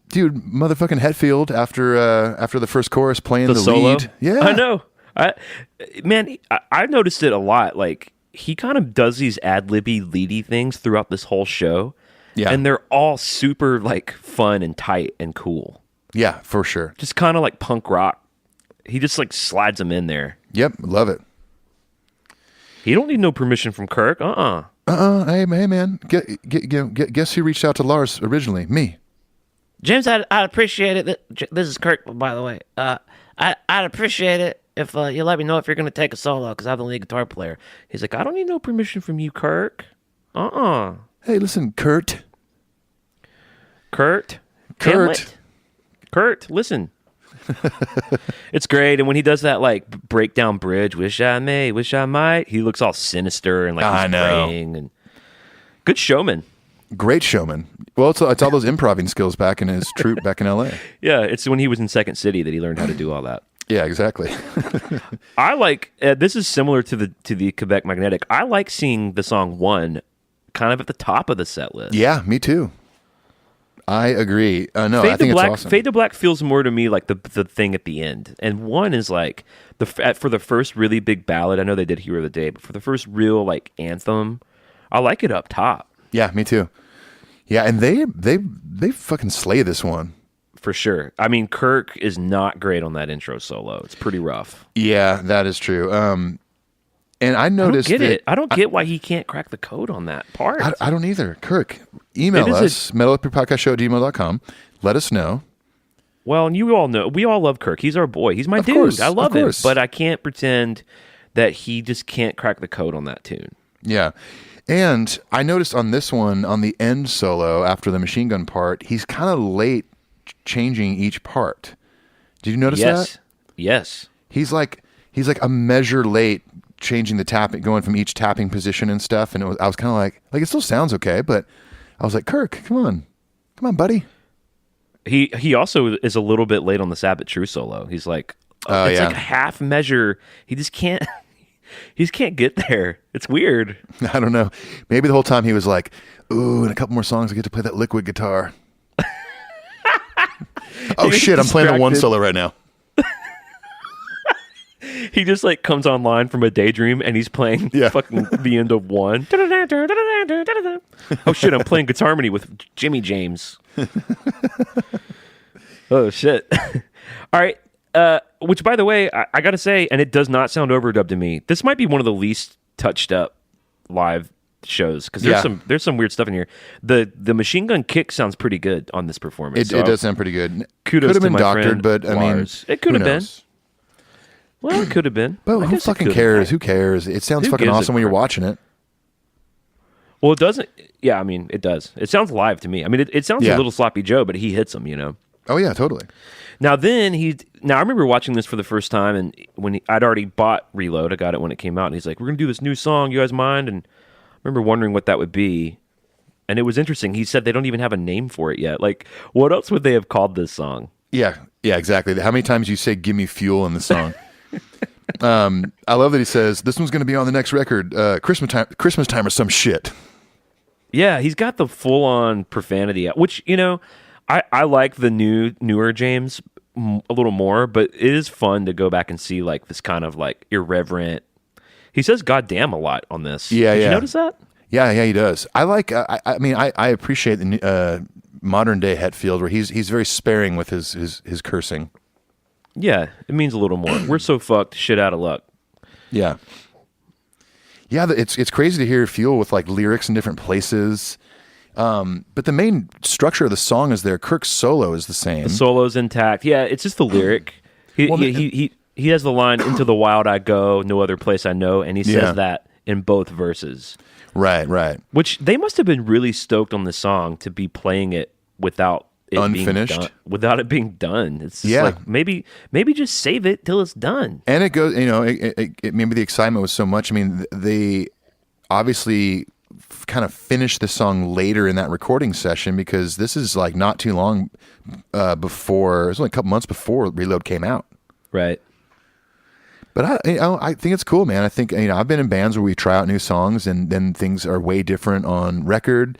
Dude, motherfucking Hetfield after the first chorus playing the solo lead. Yeah, I know. I noticed it a lot. Like, he kind of does these ad-libby, leady things throughout this whole show. Yeah, and they're all super fun and tight and cool. Yeah, for sure. Just kind of like punk rock. He just slides them in there. Yep, love it. He don't need no permission from Kirk. Hey man, guess who reached out to Lars originally? Me. James, I'd appreciate it. This is Kirk, by the way. I'd appreciate it if you let me know if you're going to take a solo, because I'm the lead guitar player. He's like, I don't need no permission from you, Kirk. Hey, listen, Kurt. Hamlet? Kurt, listen. It's great. And when he does that like breakdown bridge, wish I may, wish I might, he looks all sinister and like he's praying. And good showman. Great showman. Well, it's all those improving skills back in his troupe back in L.A. Yeah, it's when he was in Second City that he learned how to do all that. Yeah, exactly. I like this is similar to the Quebec Magnetic. I like seeing the song One kind of at the top of the set list. Yeah, me too. I agree. No, Fade I think to Black, it's awesome. Fade to Black feels more to me like the thing at the end, and One is like for the first really big ballad. I know they did Hero of the Day, but for the first real like anthem, I like it up top. Yeah, me too. Yeah, and they fucking slay this one. For sure. I mean, Kirk is not great on that intro solo. It's pretty rough. Yeah, that is true. And I noticed I don't get why he can't crack the code on that part. I don't either. Kirk, email us, metalupyourpodcastshow@gmail.com. Let us know. Well, and you all know, we all love Kirk. He's our boy. He's my dude. Course, I love of him. course. But I can't pretend that he just can't crack the code on that tune. Yeah. And I noticed on this one, on the end solo after the machine gun part, he's kind of late changing each part. Did you notice that? Yes. He's like a measure late changing the tapping, going from each tapping position and stuff. And I was kind of like it still sounds okay, but I was like, Kirk, come on, buddy. He also is a little bit late on the Sabbath True solo. He's like, it's like a half measure. He just can't. He just can't get there. It's weird. I don't know. Maybe the whole time he was like, ooh, in a couple more songs I get to play that liquid guitar. Oh shit, I'm playing the one solo right now. He just like comes online from a daydream and he's playing fucking the end of One. Oh shit, I'm playing Guitar Harmony with Jimmy James. Oh shit. All right. Which, by the way, I got to say, and it does not sound overdubbed to me, this might be one of the least touched up live shows, because there's some weird stuff in here. The machine gun kick sounds pretty good on this performance. It does sound pretty good. Kudos could have to been my doctored, friend but I mean, Lars. It could have been. Well, it could have been. But I who guess it fucking could have cares? been. Who cares? It sounds Who fucking gives a awesome when you're crap? watching it. Well, it doesn't. Yeah, I mean, it does. It sounds live to me. I mean, it sounds a little sloppy Joe, but he hits them, you know. Oh yeah, totally. Now I remember watching this for the first time, and when I'd already bought Reload, I got it when it came out, and he's like, "We're gonna do this new song, you guys mind?" And I remember wondering what that would be, and it was interesting. He said they don't even have a name for it yet. Like, what else would they have called this song? Yeah, exactly. How many times you say "Give me fuel" in the song? I love that he says this one's going to be on the next record, Christmas time or some shit. Yeah, he's got the full on profanity, which I like the newer James a little more, but it is fun to go back and see like this kind of like irreverent. He says "goddamn" a lot on this. Yeah, Did you notice that? Yeah, he does. I like. I mean, I appreciate the modern day Hetfield, where he's very sparing with his cursing. Yeah, it means a little more. We're so fucked, shit out of luck. Yeah. Yeah, it's crazy to hear Fuel with like lyrics in different places. But the main structure of the song is there. Kirk's solo is the same. The solo's intact. Yeah, it's just the lyric. He has the line "Into the wild I go, no other place I know," and he says that in both verses. Right. Which they must have been really stoked on the song to be playing it without it unfinished, without it being done. It's just like maybe just save it till it's done. And it goes, maybe the excitement was so much. I mean, they obviously kind of finished the song later in that recording session, because this is like not too long before. It was only a couple months before Reload came out. Right. But I think it's cool, man. I think I've been in bands where we try out new songs and then things are way different on record.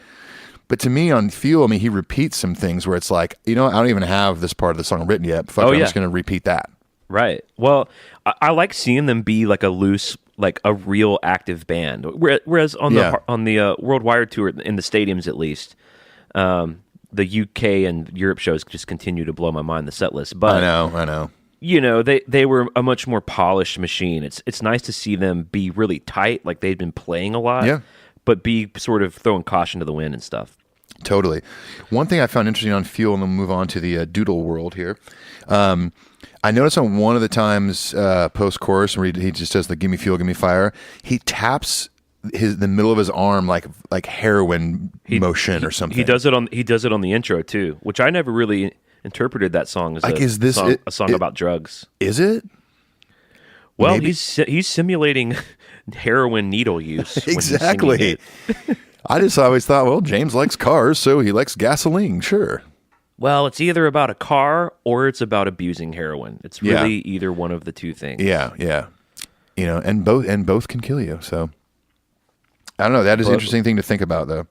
But to me, on Fuel, I mean, he repeats some things where it's like, I don't even have this part of the song written yet. Fuck it, I'm just going to repeat that. Right. Well, I like seeing them be like a loose, like a real active band. Whereas on the Worldwide tour, in the stadiums at least, the UK and Europe shows just continue to blow my mind, the set list. But I know. They were a much more polished machine. It's nice to see them be really tight, like they'd been playing a lot. Yeah. but B, sort of throwing caution to the wind and stuff. Totally. One thing I found interesting on Fuel, and then we'll move on to the doodle world here. I noticed on one of the times post-chorus where he just does the "Give me fuel, give me fire," he taps the middle of his arm like heroin motion or something. He does it on the intro too, which I never really interpreted that song as a song about drugs. Is it? Well, Maybe. he's simulating heroin needle use. Exactly. I just always thought, well, James likes cars, so he likes gasoline. Sure. Well, it's either about a car or it's about abusing heroin. It's really either one of the two things. Yeah. And both can kill you. So I don't know. That is an interesting thing to think about, though.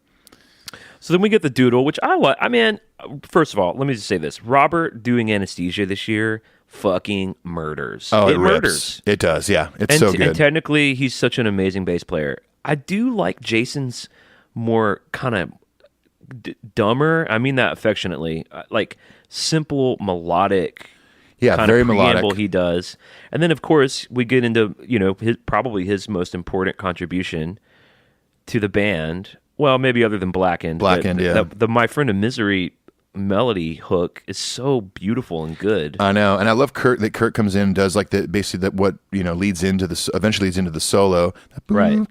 So then we get the doodle, which I like. I mean, first of all, let me just say this: Robert doing Anesthesia this year fucking murders. Oh, it murders. It does. Yeah, it's so good. And technically, he's such an amazing bass player. I do like Jason's more kind of dumber. I mean that affectionately, like simple melodic. Yeah, kind very of preamble melodic. he does, and then of course we get into probably his most important contribution to the band. Well, maybe other than Blackened. Yeah. The My Friend of Misery melody hook is so beautiful and good. I know, and I love Kurt that Kurt comes in and does like basically what leads into eventually leads into the solo. Right.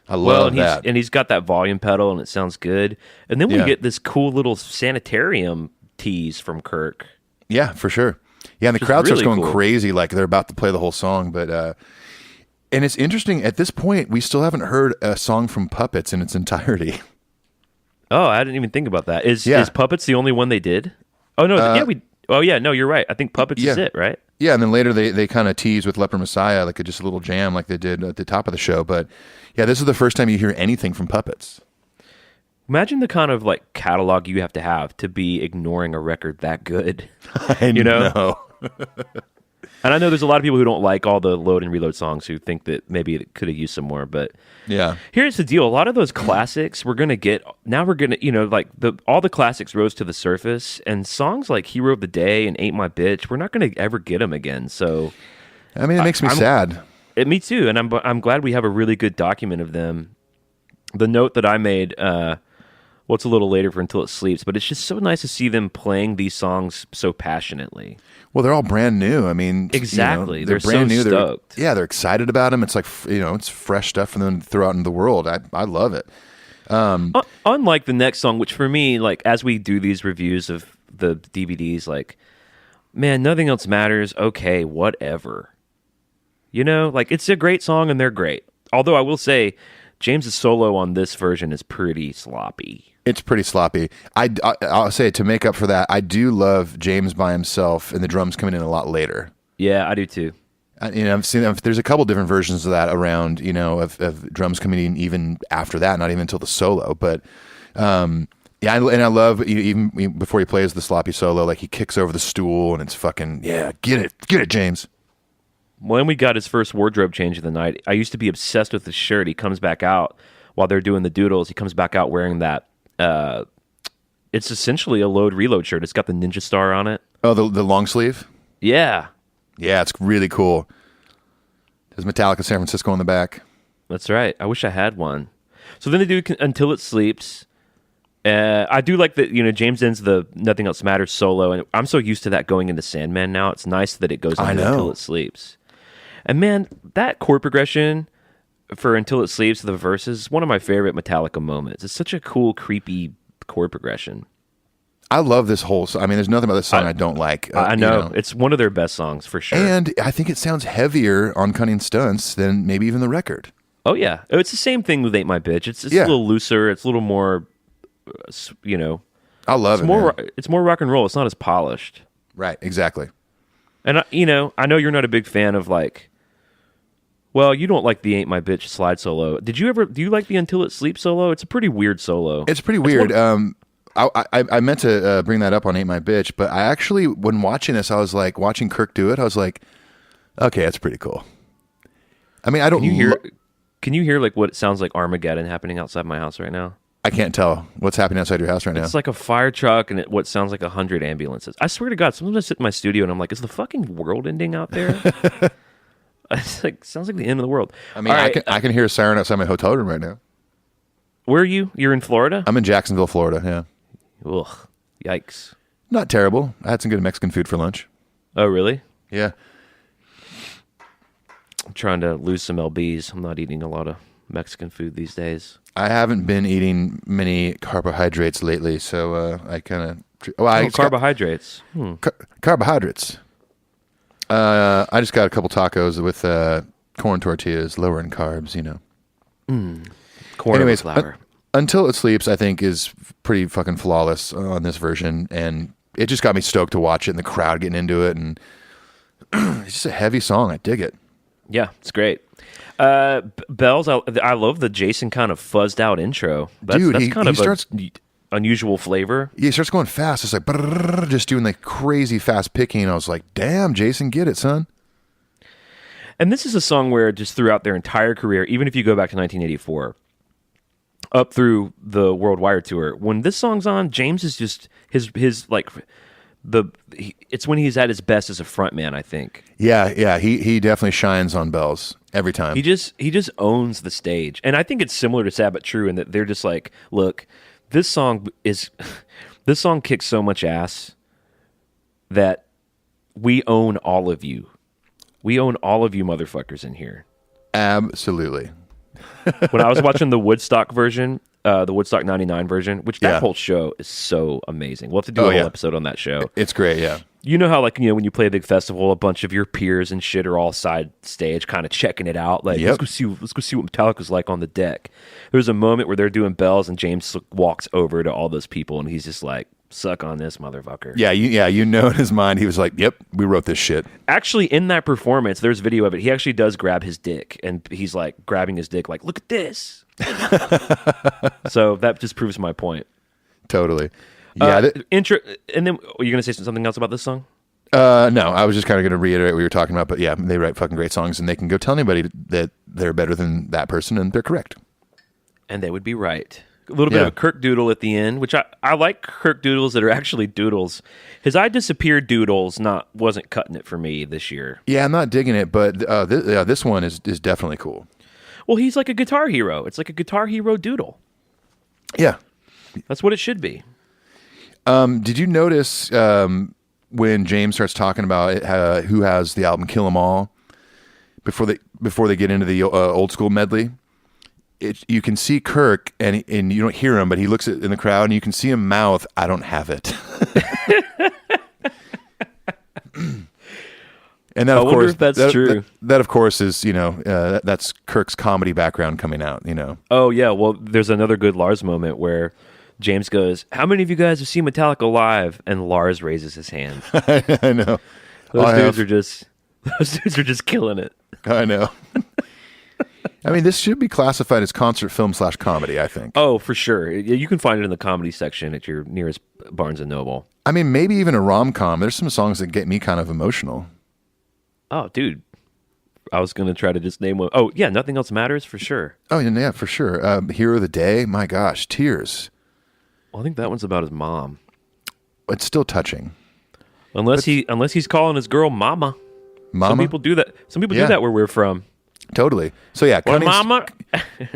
I love that. And he's got that volume pedal, and it sounds good. And then we get this cool little sanitarium tease from Kirk. Yeah, for sure. Yeah, and the crowd starts going crazy, like they're about to play the whole song. But and it's interesting, at this point, we still haven't heard a song from Puppets in its entirety. Oh, I didn't even think about that. Is Puppets the only one they did? Oh no, no, you're right. I think Puppets is it, right? Yeah, and then later they kind of tease with Leper Messiah, like just a little jam like they did at the top of the show. But yeah, this is the first time you hear anything from Puppets. Imagine the kind of like catalog you have to be ignoring a record that good. I know. And I know there's a lot of people who don't like all the load and reload songs who think that maybe it could have used some more, but yeah. Here's the deal. A lot of those classics all the classics rose to the surface, and songs like Hero of the Day and Ain't My Bitch, we're not going to ever get them again. So I mean, it makes me sad. Me too, and I'm glad we have a really good document of them. The note that I made it's a little later for Until It Sleeps, but it's just so nice to see them playing these songs so passionately. Well, they're all brand new. I mean, exactly. They're brand so new. Stoked. They're excited about them. It's like, it's fresh stuff for them to throw out into the world. I love it. Unlike the next song, which for me, like as we do these reviews of the DVDs, like, man, Nothing Else Matters. Okay, whatever. Like it's a great song and they're great. Although I will say, James's solo on this version is pretty sloppy. It's pretty sloppy. I'll say, to make up for that, I do love James by himself and the drums coming in a lot later. Yeah, I do too. I've seen there's a couple different versions of that around, of drums coming in even after that, not even until the solo. But and I love even before he plays the sloppy solo, like he kicks over the stool and it's fucking get it, James. When we got his first wardrobe change of the night, I used to be obsessed with his shirt. He comes back out while they're doing the doodles. He comes back out wearing that. It's essentially a load reload shirt. It's got the ninja star on it. Oh, the long sleeve? Yeah. Yeah, it's really cool. There's Metallica San Francisco on the back. That's right. I wish I had one. So then they do Until It Sleeps. I do like that, James ends the Nothing Else Matters solo, and I'm so used to that going into Sandman now. It's nice that it goes into Until It Sleeps. And man, that chord progression for Until It Sleeps, the verses, is one of my favorite Metallica moments. It's such a cool, creepy chord progression. I love this whole song. I mean, there's nothing about this song I don't like. I know. It's one of their best songs for sure. And I think it sounds heavier on Cunning Stunts than maybe even the record. Oh, yeah. It's the same thing with Ain't My Bitch. It's a little looser. It's a little more, I love it. It's more rock and roll. It's not as polished. Right, exactly. And, I know you're not a big fan of you don't like the Ain't My Bitch slide solo. Do you like the Until It Sleeps solo? It's a pretty weird solo. It's pretty weird. I meant to bring that up on Ain't My Bitch, but I actually, when watching this, I was like, watching Kirk do it, I was like, okay, that's pretty cool. I mean, I don't... Can you hear what it sounds like Armageddon happening outside my house right now? I can't tell what's happening outside your house right now. It's like a fire truck and what sounds like 100 ambulances. I swear to God, sometimes I sit in my studio and I'm like, is the fucking world ending out there? It's like sounds like the end of the world. I mean, All right, I can hear a siren outside my hotel room right now. where are you? You're in Florida? I'm in Jacksonville, Florida. Yeah, Ugh, yikes. not terrible. I had some good Mexican food for lunch. Oh, really? Yeah, I'm trying to lose some lbs. I'm not eating a lot of Mexican food these days. I haven't been eating many carbohydrates lately, so I kind of I just got- Carbohydrates. carbohydrates. I just got a couple tacos with corn tortillas, lower in carbs. Corn Anyways, flour. Until It Sleeps, I think, is pretty fucking flawless on this version, and it just got me stoked to watch it and the crowd getting into it, and it's just a heavy song. I dig it. Yeah, it's great. Bells, I love the Jason kind of fuzzed out intro. Dude, that's he kind of starts- a unusual flavor. Yeah, he starts going fast. It's like brrrr, just doing like crazy fast picking. I was like, damn, Jason, get it, son. And this is a song where just throughout their entire career, even if you go back to 1984, up through the Worldwide tour, when this song's on, James is just his like it's when he's at his best as a frontman, I think. Yeah, he definitely shines on Bells every time. He just owns the stage. And I think it's similar to Sad But True in that they're just like, look, this song kicks so much ass that we own all of you. We own all of you motherfuckers in here. Absolutely. When I was watching the Woodstock version, the Woodstock 99 version, which that Yeah. whole show is so amazing. We'll have to do Oh, a whole yeah. episode on that show. It's great, yeah. You know how, like, when you play a big festival, a bunch of your peers and shit are all side stage kind of checking it out. Like, Yep. let's go see what Metallica's like on the deck. There's a moment where they're doing Bells and James walks over to all those people and he's just like, suck on this, motherfucker. Yeah, you know in his mind, he was like, yep, we wrote this shit. Actually, in that performance, there's video of it. He actually does grab his dick and he's like grabbing his dick like, look at this. So that just proves my point. Totally. Yeah. Intro, and then are you going to say something else about this song? No, I was just kind of going to reiterate what you were talking about, but yeah, they write fucking great songs, and they can go tell anybody that they're better than that person, and they're correct. And they would be right. A little bit Yeah. of a Kirk doodle at the end, which I like Kirk doodles that are actually doodles. His I Disappeared doodles wasn't cutting it for me this year. Yeah, I'm not digging it, but this one is definitely cool. Well, he's like a guitar hero. It's like a guitar hero doodle. Yeah. That's what it should be. Did you notice when James starts talking about it, who has the album Kill 'Em All before they get into the old school medley? You can see Kirk and you don't hear him, but he looks in the crowd and you can see him mouth, "I don't have it." And that, I of wonder course, if that's true. That of course is that's Kirk's comedy background coming out. Oh, yeah. Well, there's another good Lars moment where James goes, "How many of you guys have seen Metallica live?" And Lars raises his hand. I know. Those dudes are just killing it. I know. I mean, this should be classified as concert film / comedy, I think. Oh, for sure. You can find it in the comedy section at your nearest Barnes & Noble. I mean, maybe even a rom-com. There's some songs that get me kind of emotional. Oh, dude. I was going to try to just name one. Oh, yeah, Nothing Else Matters, for sure. Oh, yeah, for sure. Hero of the Day, my gosh, tears. Well, I think that one's about his mom. It's still touching. Unless he's calling his girl mama. Mama? Some people do that. Some people do Yeah. that where we're from. Totally. So yeah, Well, mama,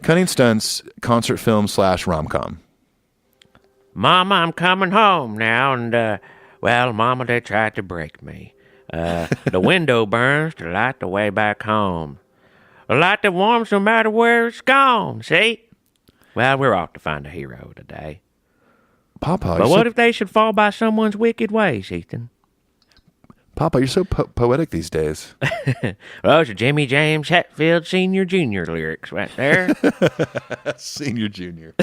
Cunning Stunts, concert film / rom-com. mama, I'm coming home now, and well, mama, they tried to break me. The window burns to light the way back home. A light that warms no matter where it's gone. See? Well, we're off to find a hero today. Papa, But what if they should fall by someone's wicked ways, Ethan? Papa, you're so poetic these days. Those are Jimmy James Hetfield Senior Junior lyrics right there. Senior, junior.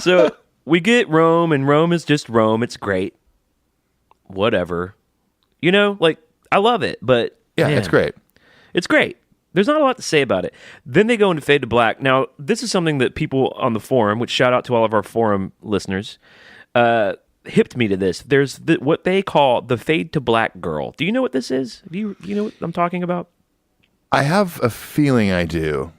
So we get Rome, and Rome is just Rome. It's great. Whatever. Like, I love it, but Yeah, man, it's great. It's great. There's not a lot to say about it. Then they go into Fade to Black. Now, this is something that people on the forum, which shout out to all of our forum listeners, hipped me to this. There's what they call the Fade to Black girl. Do you know what this is? Do you know what I'm talking about? I have a feeling I do.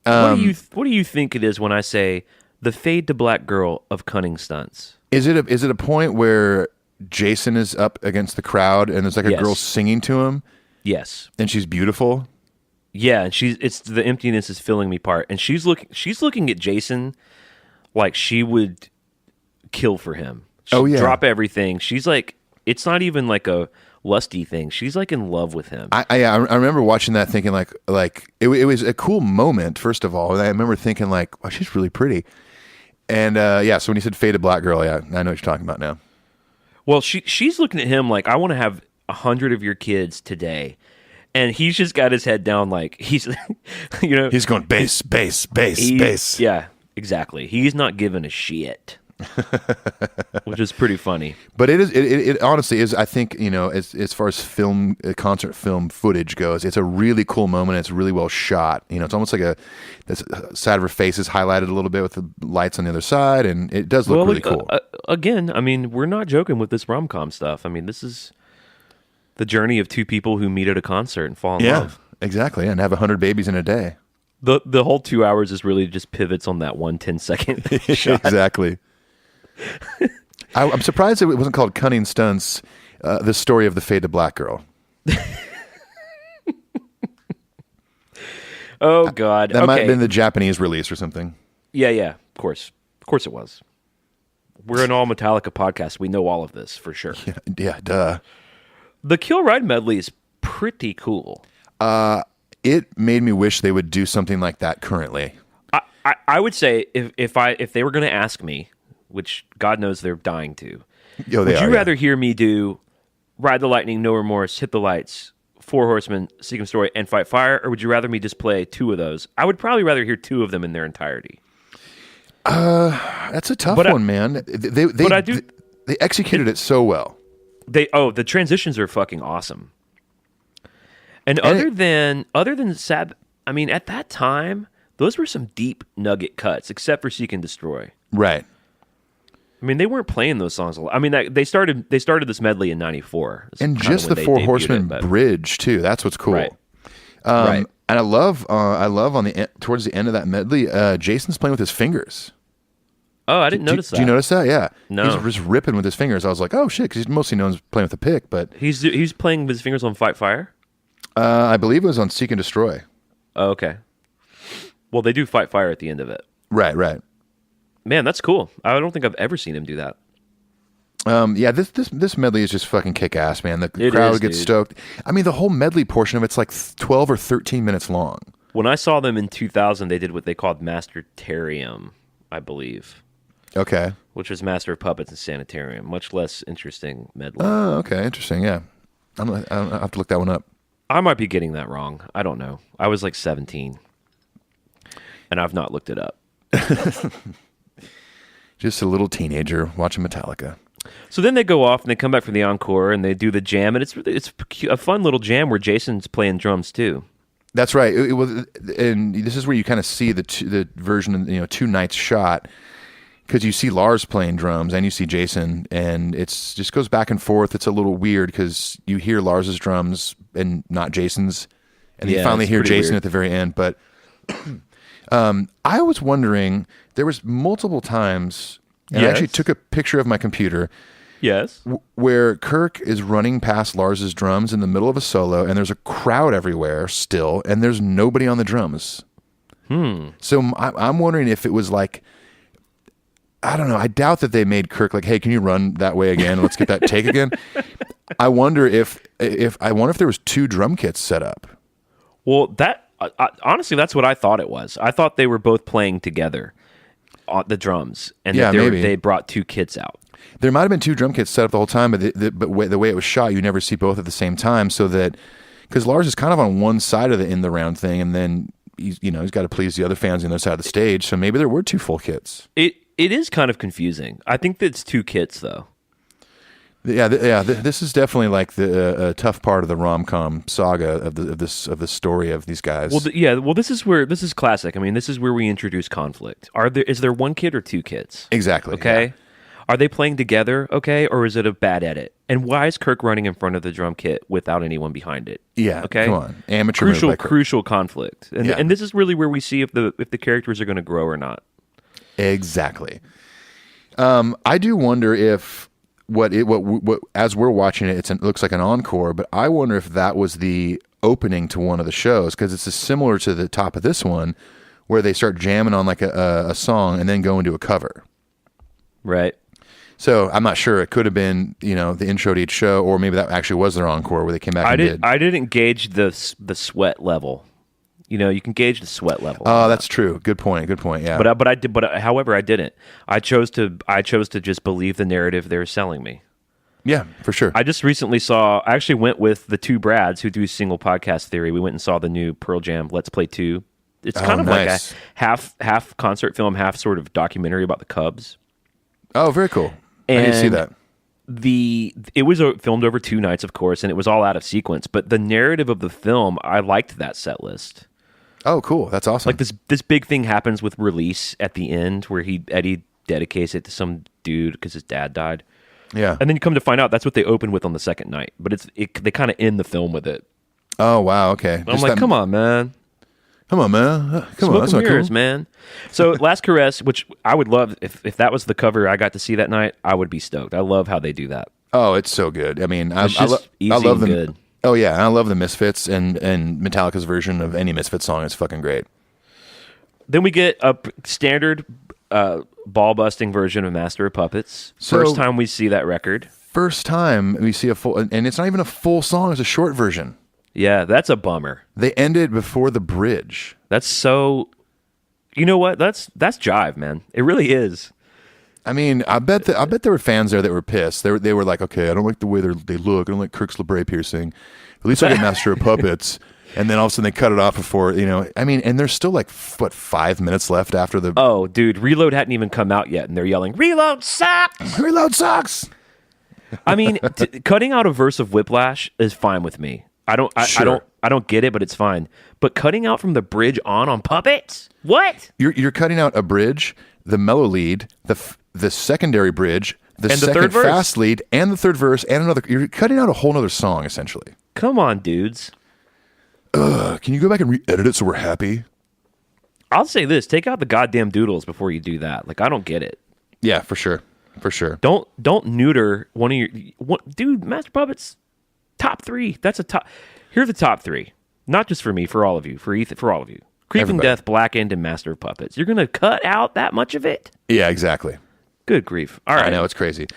What do you think it is when I say the Fade to Black girl of Cunning Stunts? Is it a point where Jason is up against the crowd and there's like a Yes. girl singing to him, Yes. And she's beautiful. Yeah, and it's the emptiness is filling me part, and she's looking at Jason like she would kill for him. She'd drop everything. She's like, it's not even like a lusty thing. She's like in love with him. I remember watching that thinking like it was a cool moment, first of all. And I remember thinking like, wow, she's really pretty. And so when you said faded black girl, yeah, I know what you're talking about now. Well, she's looking at him like, I want to have 100 of your kids today. And he's just got his head down like he's, He's going bass. Yeah, exactly. He's not giving a shit. Which is pretty funny. But it honestly is, I think, as far as concert film footage goes, it's a really cool moment. It's really well shot. It's almost like the side of her face is highlighted a little bit with the lights on the other side, and it does look really cool. Again, I mean, we're not joking with this rom-com stuff. I mean, this is the journey of two people who meet at a concert and fall in love. Exactly, and have 100 babies in a day. The whole 2 hours is really just pivots on that 1 10-second shot. Exactly. I'm surprised it wasn't called Cunning Stunts, the story of the faded black girl. Oh, God. That might have been the Japanese release or something. Yeah, of course. Of course it was. We're an all Metallica podcast. We know all of this for sure. Yeah, duh. The Kill Ride medley is pretty cool. It made me wish they would do something like that currently. I would say if they were going to ask me, which God knows they're dying to. Would you rather hear me do Ride the Lightning, No Remorse, Hit the Lights, Four Horsemen, Seek and Story, and Fight Fire, or would you rather me just play two of those? I would probably rather hear two of them in their entirety. That's a tough one, man. They executed it so well. The transitions are fucking awesome. And other than Sad, I mean, at that time, those were some deep nugget cuts, except for Seek and Destroy. Right. I mean, they weren't playing those songs a lot. I mean, they started this medley in '94, and just the Four Horsemen bridge too. That's what's cool. Right. And I love towards the end of that medley, Jason's playing with his fingers. Oh, I didn't notice that. Did you notice that? Yeah. No. He's just ripping with his fingers. I was like, oh shit, because he's mostly known as playing with a pick, but he's playing with his fingers on Fight Fire. I believe it was on Seek and Destroy. Oh, okay. Well, they do Fight Fire at the end of it. Right. Man, that's cool. I don't think I've ever seen him do that. This medley is just fucking kick ass, man. The crowd gets stoked. I mean, the whole medley portion of it's like 12 or 13 minutes long. When I saw them in 2000, they did what they called Mastertarium, I believe. Okay. Which was Master of Puppets and Sanitarium. Much less interesting medley. Oh, okay. Interesting, yeah. I'll have to look that one up. I might be getting that wrong. I don't know. I was like 17. And I've not looked it up. Just a little teenager watching Metallica. So then they go off and they come back for the encore and they do the jam, and it's a fun little jam where Jason's playing drums too. That's right. It was, and this is where you kind of see the version, 2 nights shot, because you see Lars playing drums and you see Jason, and it's just goes back and forth. It's a little weird because you hear Lars's drums and not Jason's, and you finally hear Jason weird at the very end. But I was wondering, there was multiple times, and I actually took a picture of my computer. Yes. Where Kirk is running past Lars's drums in the middle of a solo, and there's a crowd everywhere still, and there's nobody on the drums. So I'm wondering if it was like, I don't know. I doubt that they made Kirk like, hey, can you run that way again? Let's get that take again. I wonder if there was 2 drum kits set up. Well, honestly, that's what I thought it was. I thought they were both playing together on the drums, and they brought 2 kits out. There might have been 2 drum kits set up the whole time, but the way it was shot, you never see both at the same time. So that, because Lars is kind of on one side of the in the round thing, and then he's got to please the other fans on the other side of the stage. So maybe there were 2 full kits. It is kind of confusing. I think that's 2 kits though. Yeah. This is definitely like the tough part of the rom-com saga of the story of these guys. Well, this is classic. I mean, this is where we introduce conflict. Is there 1 kit or 2 kits? Exactly. Okay. Yeah. Are they playing together? Okay, or is it a bad edit? And why is Kirk running in front of the drum kit without anyone behind it? Yeah. Okay. Come on. Amateur. Crucial conflict. And this is really where we see if the characters are going to grow or not. Exactly. I do wonder if what as we're watching it, it looks like an encore, but I wonder if that was the opening to one of the shows, because it's similar to the top of this one, where they start jamming on like a song and then go into a cover. Right. So I'm not sure. It could have been, the intro to each show, or maybe that actually was their encore where they came back and did. I didn't gauge the sweat level. You can gauge the sweat level. Oh, that's true. Good point. Yeah. However, I didn't. I chose to just believe the narrative they were selling me. Yeah, for sure. I just recently I actually went with the two Brads who do Single Podcast Theory. We went and saw the new Pearl Jam Let's Play 2. It's kind of nice. like a half concert film, half sort of documentary about the Cubs. Oh, very cool. And I didn't see that. It was filmed over 2 nights, of course, and it was all out of sequence. But the narrative of the film, I liked that set list. Oh, cool. That's awesome. Like this big thing happens with Release at the end, where Eddie dedicates it to some dude because his dad died. Yeah. And then you come to find out that's what they opened with on the second night. But they kind of end the film with it. Oh, wow. Okay. I'm like, come on, man. Come on, man. Come on, that's Smoke not mirrors, cool. man. So Last Caress, which I would love, if that was the cover I got to see that night, I would be stoked. I love how they do that. Oh, it's so good. I mean, I easy love and them. good. Oh yeah, and I love the Misfits, and Metallica's version of any Misfits song is fucking great. Then we get a standard ball-busting version of Master of Puppets. So- First time we see that record. First time we see a full, and it's not even a full song; it's a short version. Yeah, that's a bummer. They ended before the bridge. That's so. You know what? That's jive, man. It really is. I mean, I bet there were fans there that were pissed. They were like, okay, I don't like the way they look. I don't like Kirk's LeBray piercing. At least I get Master of Puppets. And then all of a sudden they cut it off before, I mean, and there's still like, 5 minutes left after the... Oh, dude, Reload hadn't even come out yet, and they're yelling, Reload sucks! Reload sucks! I mean, cutting out a verse of Whiplash is fine with me. I don't get it, but it's fine. But cutting out from the bridge on Puppets? What? You're cutting out a bridge, the mellow lead, the secondary bridge, the third verse? fast lead, and the third verse, and another... You're cutting out a whole other song, essentially. Come on, dudes. Can you go back and re-edit it so we're happy? I'll say this: take out the goddamn doodles before you do that. Like, I don't get it. Yeah, for sure. For sure. Don't neuter one of your... dude, Master Puppets, top 3. That's a top... Here are the top 3. Not just for me, for all of you. For all of you. Creep and Everybody. Death, Blackened, and Master of Puppets. You're going to cut out that much of it? Yeah, exactly. Good grief. All right. I know, it's crazy.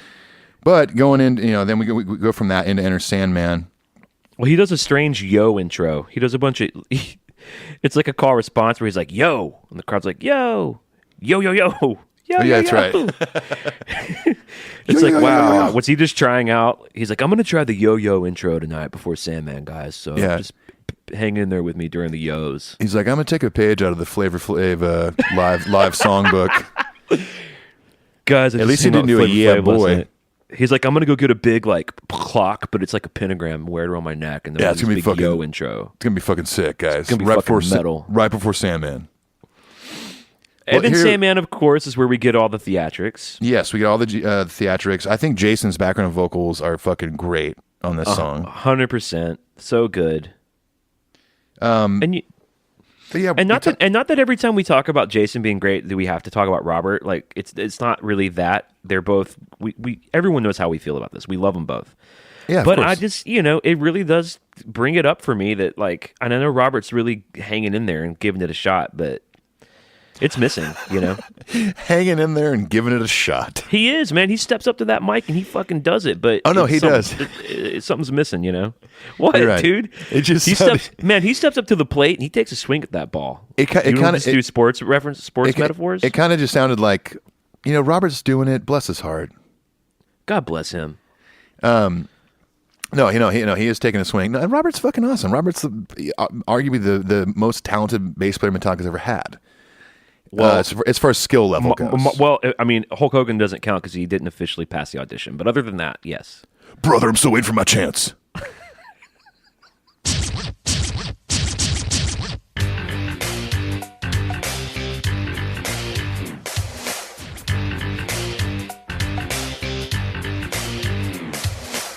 But going in, then we go from that into Enter Sandman. Well, he does a strange yo intro. He does a bunch of... It's like a call response where he's like, yo. And the crowd's like, yo. Yo, yo, yo. Yo, Oh, yeah, that's right. It's Yo, like, yo, wow. yo, yo. Was he just trying out? He's like, I'm going to try the yo-yo intro tonight before Sandman, guys. So Yeah. just hang in there with me during the yo's. He's like, I'm going to take a page out of the Flavor Flav live songbook. Guys, At least he didn't do a yeah, boy. He's like, I'm going to go get a big, like, clock, but it's like a pentagram, wear it around my neck. And then Yeah, it's going to be big fucking... yo intro. It's going to be fucking sick, guys. It's gonna be fucking metal. Right before Sandman. And then here- Sandman, of course, is where we get all the theatrics. Yes, we get all the theatrics. I think Jason's background vocals are fucking great on this song. 100%. So good. And you... But yeah, And not that every time we talk about Jason being great, that we have to talk about Robert. Like it's not really that. They're both we everyone knows how we feel about this. We love them both. yeah, of But course. I just it really does bring it up for me that like, and I know Robert's really hanging in there and giving it a shot, but it's missing. hanging in there and giving it a shot. He is, man. He steps up to that mic and he fucking does it. But Oh, no, he does. Something's missing. What, You're right. dude? It just he sounded- steps up to the plate and he takes a swing at that ball. It kind of do sports metaphors. It kind of just sounded like, Robert's doing it. Bless his heart. God bless him. No, he is taking a swing. No, and Robert's fucking awesome. Robert's arguably the most talented bass player Metallica's ever had. Well, as far as skill level goes. Well, I mean, Hulk Hogan doesn't count because he didn't officially pass the audition. But other than that, yes. Brother, I'm still waiting for my chance.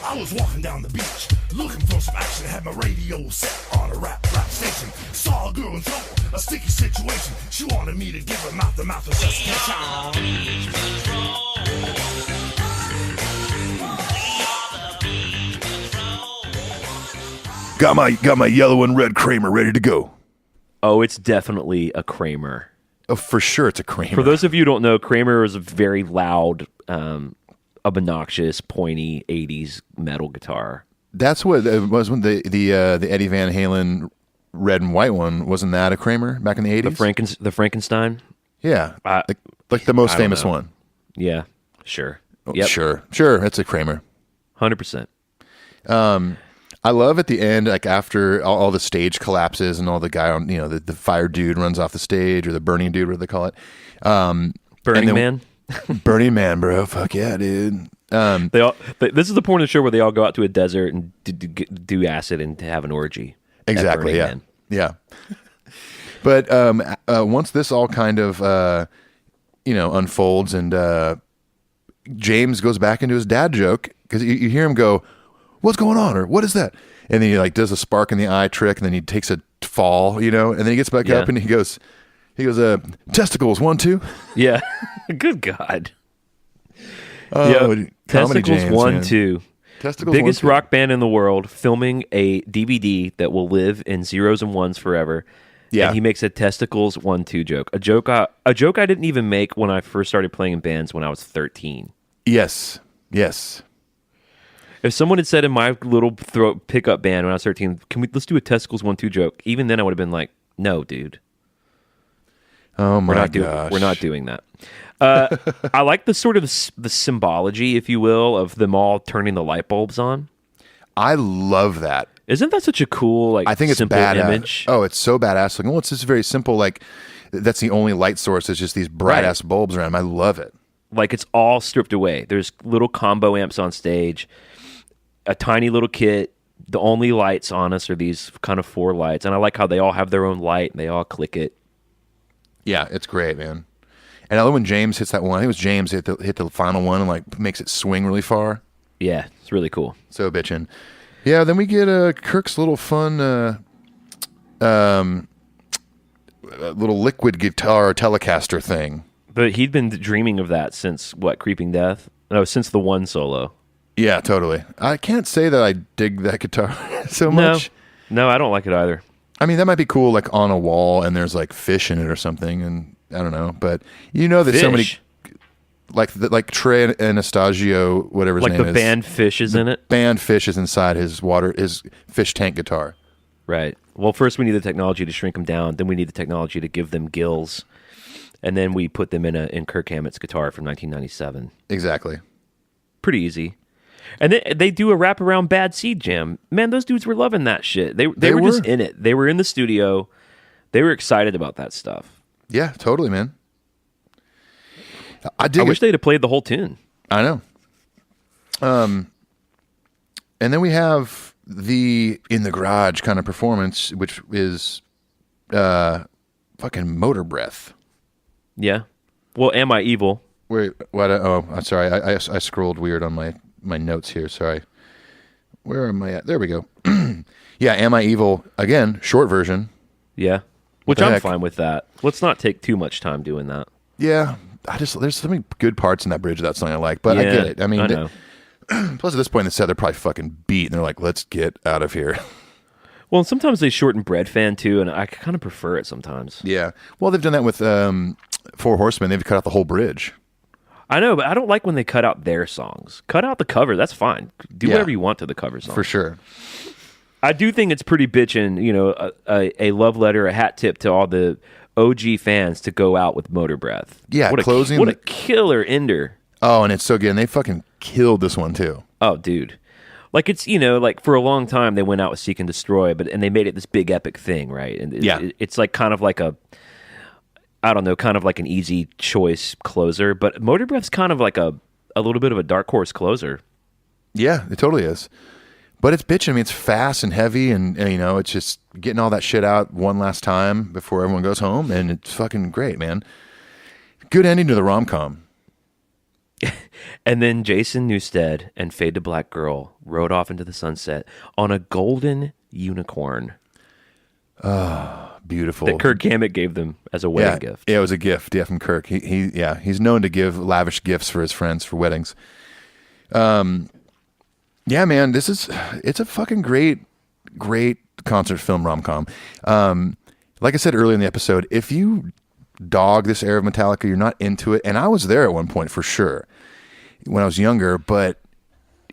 I was walking down the beach, looking for some action. Had my radio set on a rap station. Saw a girl in trouble, a sticky situation. She wanted me to give her mouth-to-mouth resuscitation. Got my yellow and red Kramer ready to go. Oh, it's definitely a Kramer. Oh, for sure, it's a Kramer. For those of you who don't know, Kramer is a very loud, obnoxious, pointy '80s metal guitar. That's what it was when the Eddie Van Halen red and white one, wasn't that a Kramer back in the 80s? The Frankenstein. Yeah, like the most famous one. Yeah, sure. Oh, Yep. Sure, it's a Kramer. 100%. I love at the end, like after all the stage collapses and all the guy on, the fire dude runs off the stage, or the burning dude, what do they call it? Burning Man. Burning Man, bro. Fuck yeah, dude. This is the point of the show where they all go out to a desert and do acid and have an orgy. Exactly. Yeah. Man. Yeah. But once this all kind of unfolds, and James goes back into his dad joke, because you hear him go, "What's going on?" or "What is that?" And then he does a spark in the eye trick, and then he takes a fall, and then he gets back up and he goes, "Testicles 1 2." Yeah. Good God. Oh, Comedy Testicles James, 1 man. 2. Testicles Biggest 1 2. rock band in the world, filming a DVD that will live in zeros and ones forever. Yeah. And he makes a Testicles 1 2 joke. A joke I didn't even make when I first started playing in bands when I was 13. Yes. If someone had said in my little pickup band when I was 13, let's do a Testicles 1 2 joke, even then I would have been like, no, dude. Oh my gosh. We're not doing that. I like the sort of the symbology, if you will, of them all turning the light bulbs on. I love that. Isn't that such a cool, I think it's simple badass. image? Oh, it's so badass. Like, well, it's just very simple. Like, that's the only light source. Is just these bright ass bulbs around. I love it. Like, it's all stripped away. There's little combo amps on stage, a tiny little kit. The only lights on us are these kind of 4 lights, and I like how they all have their own light and they all click it. Yeah, it's great, man. And I love when James hits that one. I think it was James hit the final one and makes it swing really far. Yeah, it's really cool. So bitchin'. Yeah, then we get Kirk's little fun little liquid guitar Telecaster thing. But he'd been dreaming of that since, Creeping Death? No, since the one solo. Yeah, totally. I can't say that I dig that guitar so much. No, I don't like it either. I mean, that might be cool, on a wall, and there's fish in it or something, and I don't know. But that so many, like Trey Anastasio, whatever his name is, the band Fish is in it. Band Fish is inside his fish tank guitar. Right. Well, first we need the technology to shrink them down. Then we need the technology to give them gills, and then we put them in Kirk Hammett's guitar from 1997. Exactly. Pretty easy. And then they do a wraparound Bad Seed jam. Man, those dudes were loving that shit. They were just in it. They were in the studio. They were excited about that stuff. Yeah, totally, man. I wish they'd have played the whole tune. I know. And then we have the In the Garage kind of performance, which is fucking Motor Breath. Yeah. Well, Am I Evil? Wait, what? Oh, I'm sorry. I scrolled weird on my notes here. Sorry. Where am I at? There we go. Yeah, Am I Evil? Again, short version. Yeah. Which I'm fine with that. Let's not take too much time doing that. Yeah. There's so many good parts in that bridge of that song I like, but I get it. I mean, I know. Plus at this point in the set, they're probably fucking beat, and they're like, let's get out of here. Well, and sometimes they shorten Bread Fan too, and I kind of prefer it sometimes. Yeah. Well, they've done that with Four Horsemen. They've cut out the whole bridge. I know, but I don't like when they cut out their songs. Cut out the cover. That's fine. Do whatever you want to the cover song. For sure. I do think it's pretty bitchin', a love letter, a hat tip to all the OG fans to go out with Motor Breath. Yeah, what a killer ender. Oh, and it's so good. And they fucking killed this one, too. Oh, dude. It's, for a long time they went out with Seek and Destroy, and they made it this big epic thing, right? And it's kind of like kind of like an easy choice closer, but Motor Breath's kind of like a little bit of a dark horse closer. Yeah, it totally is. But it's bitching. I mean, it's fast and heavy, and it's just getting all that shit out one last time before everyone goes home, and it's fucking great, man. Good ending to the rom-com. And then Jason Newsted and Fade to Black Girl rode off into the sunset on a golden unicorn. Beautiful. That Kirk Hammett gave them as a wedding gift. Yeah, it was a gift. Yeah, from Kirk. He's known to give lavish gifts for his friends for weddings. Yeah, man, it's a fucking great great concert film rom-com. Like I said earlier in the episode, if you dog this era of Metallica, you're not into it. And I was there at one point for sure when I was younger, but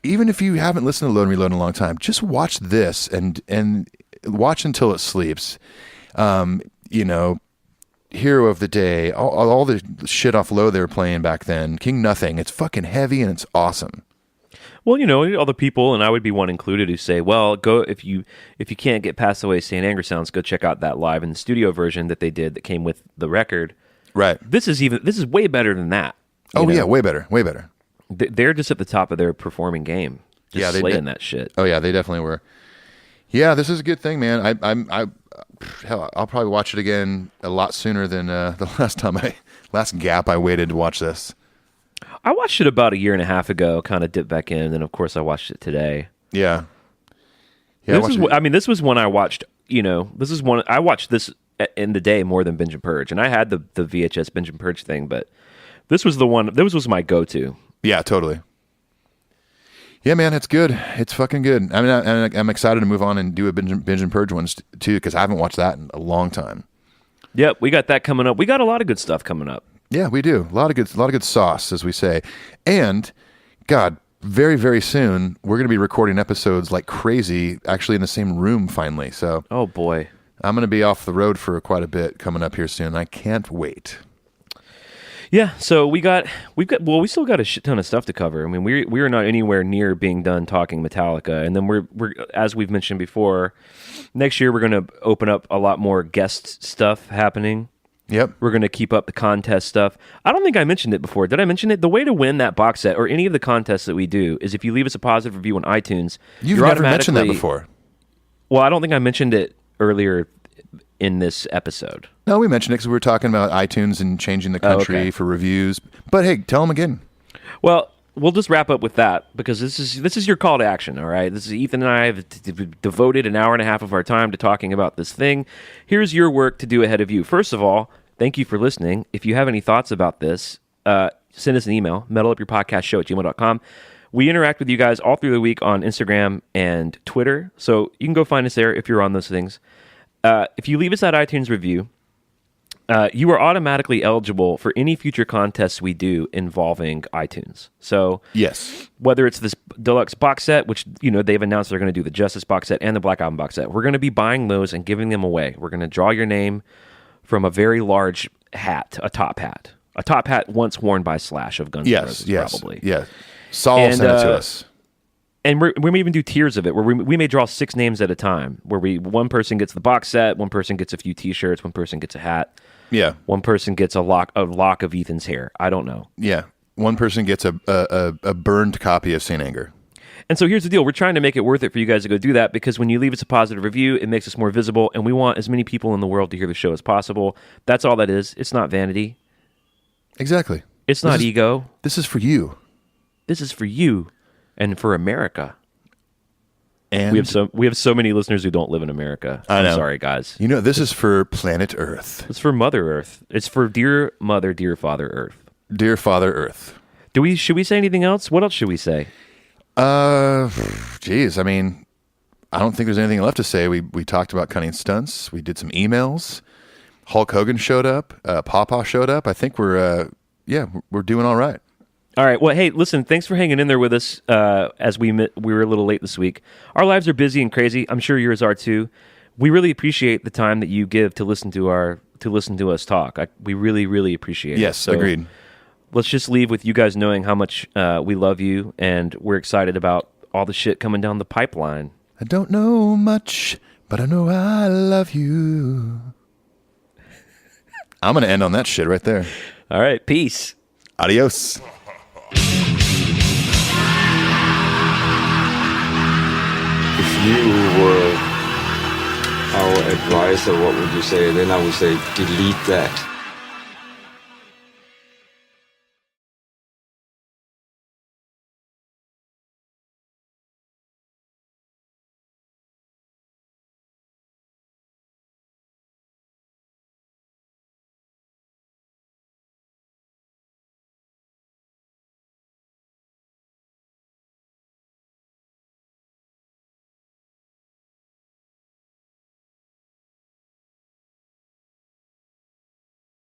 even if you haven't listened to Load and Reload in a long time, just watch this and watch Until It Sleeps. You know, Hero of the Day, all the shit off Low they were playing back then, King Nothing. It's fucking heavy and it's awesome. Well, you know, all the people, and I would be one included, who say, well, go if you can't get past the way St. Anger sounds, go check out that live in the studio version that they did that came with the record. Right. This is way better than that. Yeah, way better. They're just at the top of their performing game. Just slaying that shit. Oh yeah, they definitely were. Yeah, this is a good thing, man. Hell, I'll probably watch it again a lot sooner than the last gap I waited to watch this. I watched it about 1.5 years ago, kind of dipped back in, and then of course I watched it today. Yeah. This was one I watched, you know, I watched this in the day more than Binge and Purge, and I had the VHS Binge and Purge thing, but this was was my go-to. Yeah, totally. Yeah, man, it's good. It's fucking good. I mean, I'm excited to move on and do a binge and purge ones too, because I haven't watched that in a long time. Yep, we got that coming up. We got a lot of good stuff coming up. Yeah, we do. A lot of good sauce, as we say. And God, very, very soon we're going to be recording episodes like crazy, actually in the same room finally. So, oh boy, I'm going to be off the road for quite a bit coming up here soon. I can't wait. Yeah, so we still got a shit ton of stuff to cover. I mean, we are not anywhere near being done talking Metallica, and then we're as we've mentioned before, next year we're going to open up a lot more guest stuff happening. Yep, we're going to keep up the contest stuff. I don't think I mentioned it before. Did I mention it? The way to win that box set or any of the contests that we do is if you leave us a positive review on iTunes. You've never mentioned that before. Well, I don't think I mentioned it earlier in this episode. No, we mentioned it because we were talking about iTunes and changing the country for reviews. But hey, tell them again. Well, we'll just wrap up with that because this is your call to action, all right? This is Ethan and I have devoted 1.5 hours of our time to talking about this thing. Here's your work to do ahead of you. First of all, thank you for listening. If you have any thoughts about this, send us an email, metalupyourpodcastshow@gmail.com. We interact with you guys all through the week on Instagram and Twitter, so you can go find us there if you're on those things. If you leave us that iTunes review, you are automatically eligible for any future contests we do involving iTunes. So, yes, whether it's this deluxe box set, which they've announced they're going to do the Justice box set and the Black Album box set, we're going to be buying those and giving them away. We're going to draw your name from a very large hat, a top hat once worn by Slash of Guns N' Roses, probably. Yes. Saul sent it to us. And we may even do tiers of it, where we may draw 6 names at a time, where one person gets the box set, one person gets a few T-shirts, one person gets a hat. Yeah. One person gets a lock of Ethan's hair. I don't know. Yeah. One person gets a burned copy of St. Anger. And so here's the deal. We're trying to make it worth it for you guys to go do that because when you leave us a positive review, it makes us more visible, and we want as many people in the world to hear the show as possible. That's all that is. It's not vanity. Exactly. It's not ego. This is for you. This is for you and for America. And we have so many listeners who don't live in America. I know. I'm sorry, guys. This is for planet Earth. It's for Mother Earth. It's for dear Mother, dear Father Earth. Dear Father Earth. Should we say anything else? What else should we say? Geez, I mean, I don't think there's anything left to say. We talked about Cunning Stunts. We did some emails. Hulk Hogan showed up. Pawpaw showed up. I think we're doing all right. All right. Well, hey, listen, thanks for hanging in there with us as we were a little late this week. Our lives are busy and crazy. I'm sure yours are too. We really appreciate the time that you give to listen to us talk. We really, really appreciate it. Yes, so agreed. Let's just leave with you guys knowing how much we love you, and we're excited about all the shit coming down the pipeline. I don't know much, but I know I love you. I'm going to end on that shit right there. All right. Peace. Adios. If you were our advisor, what would you say? Then I would say, delete that.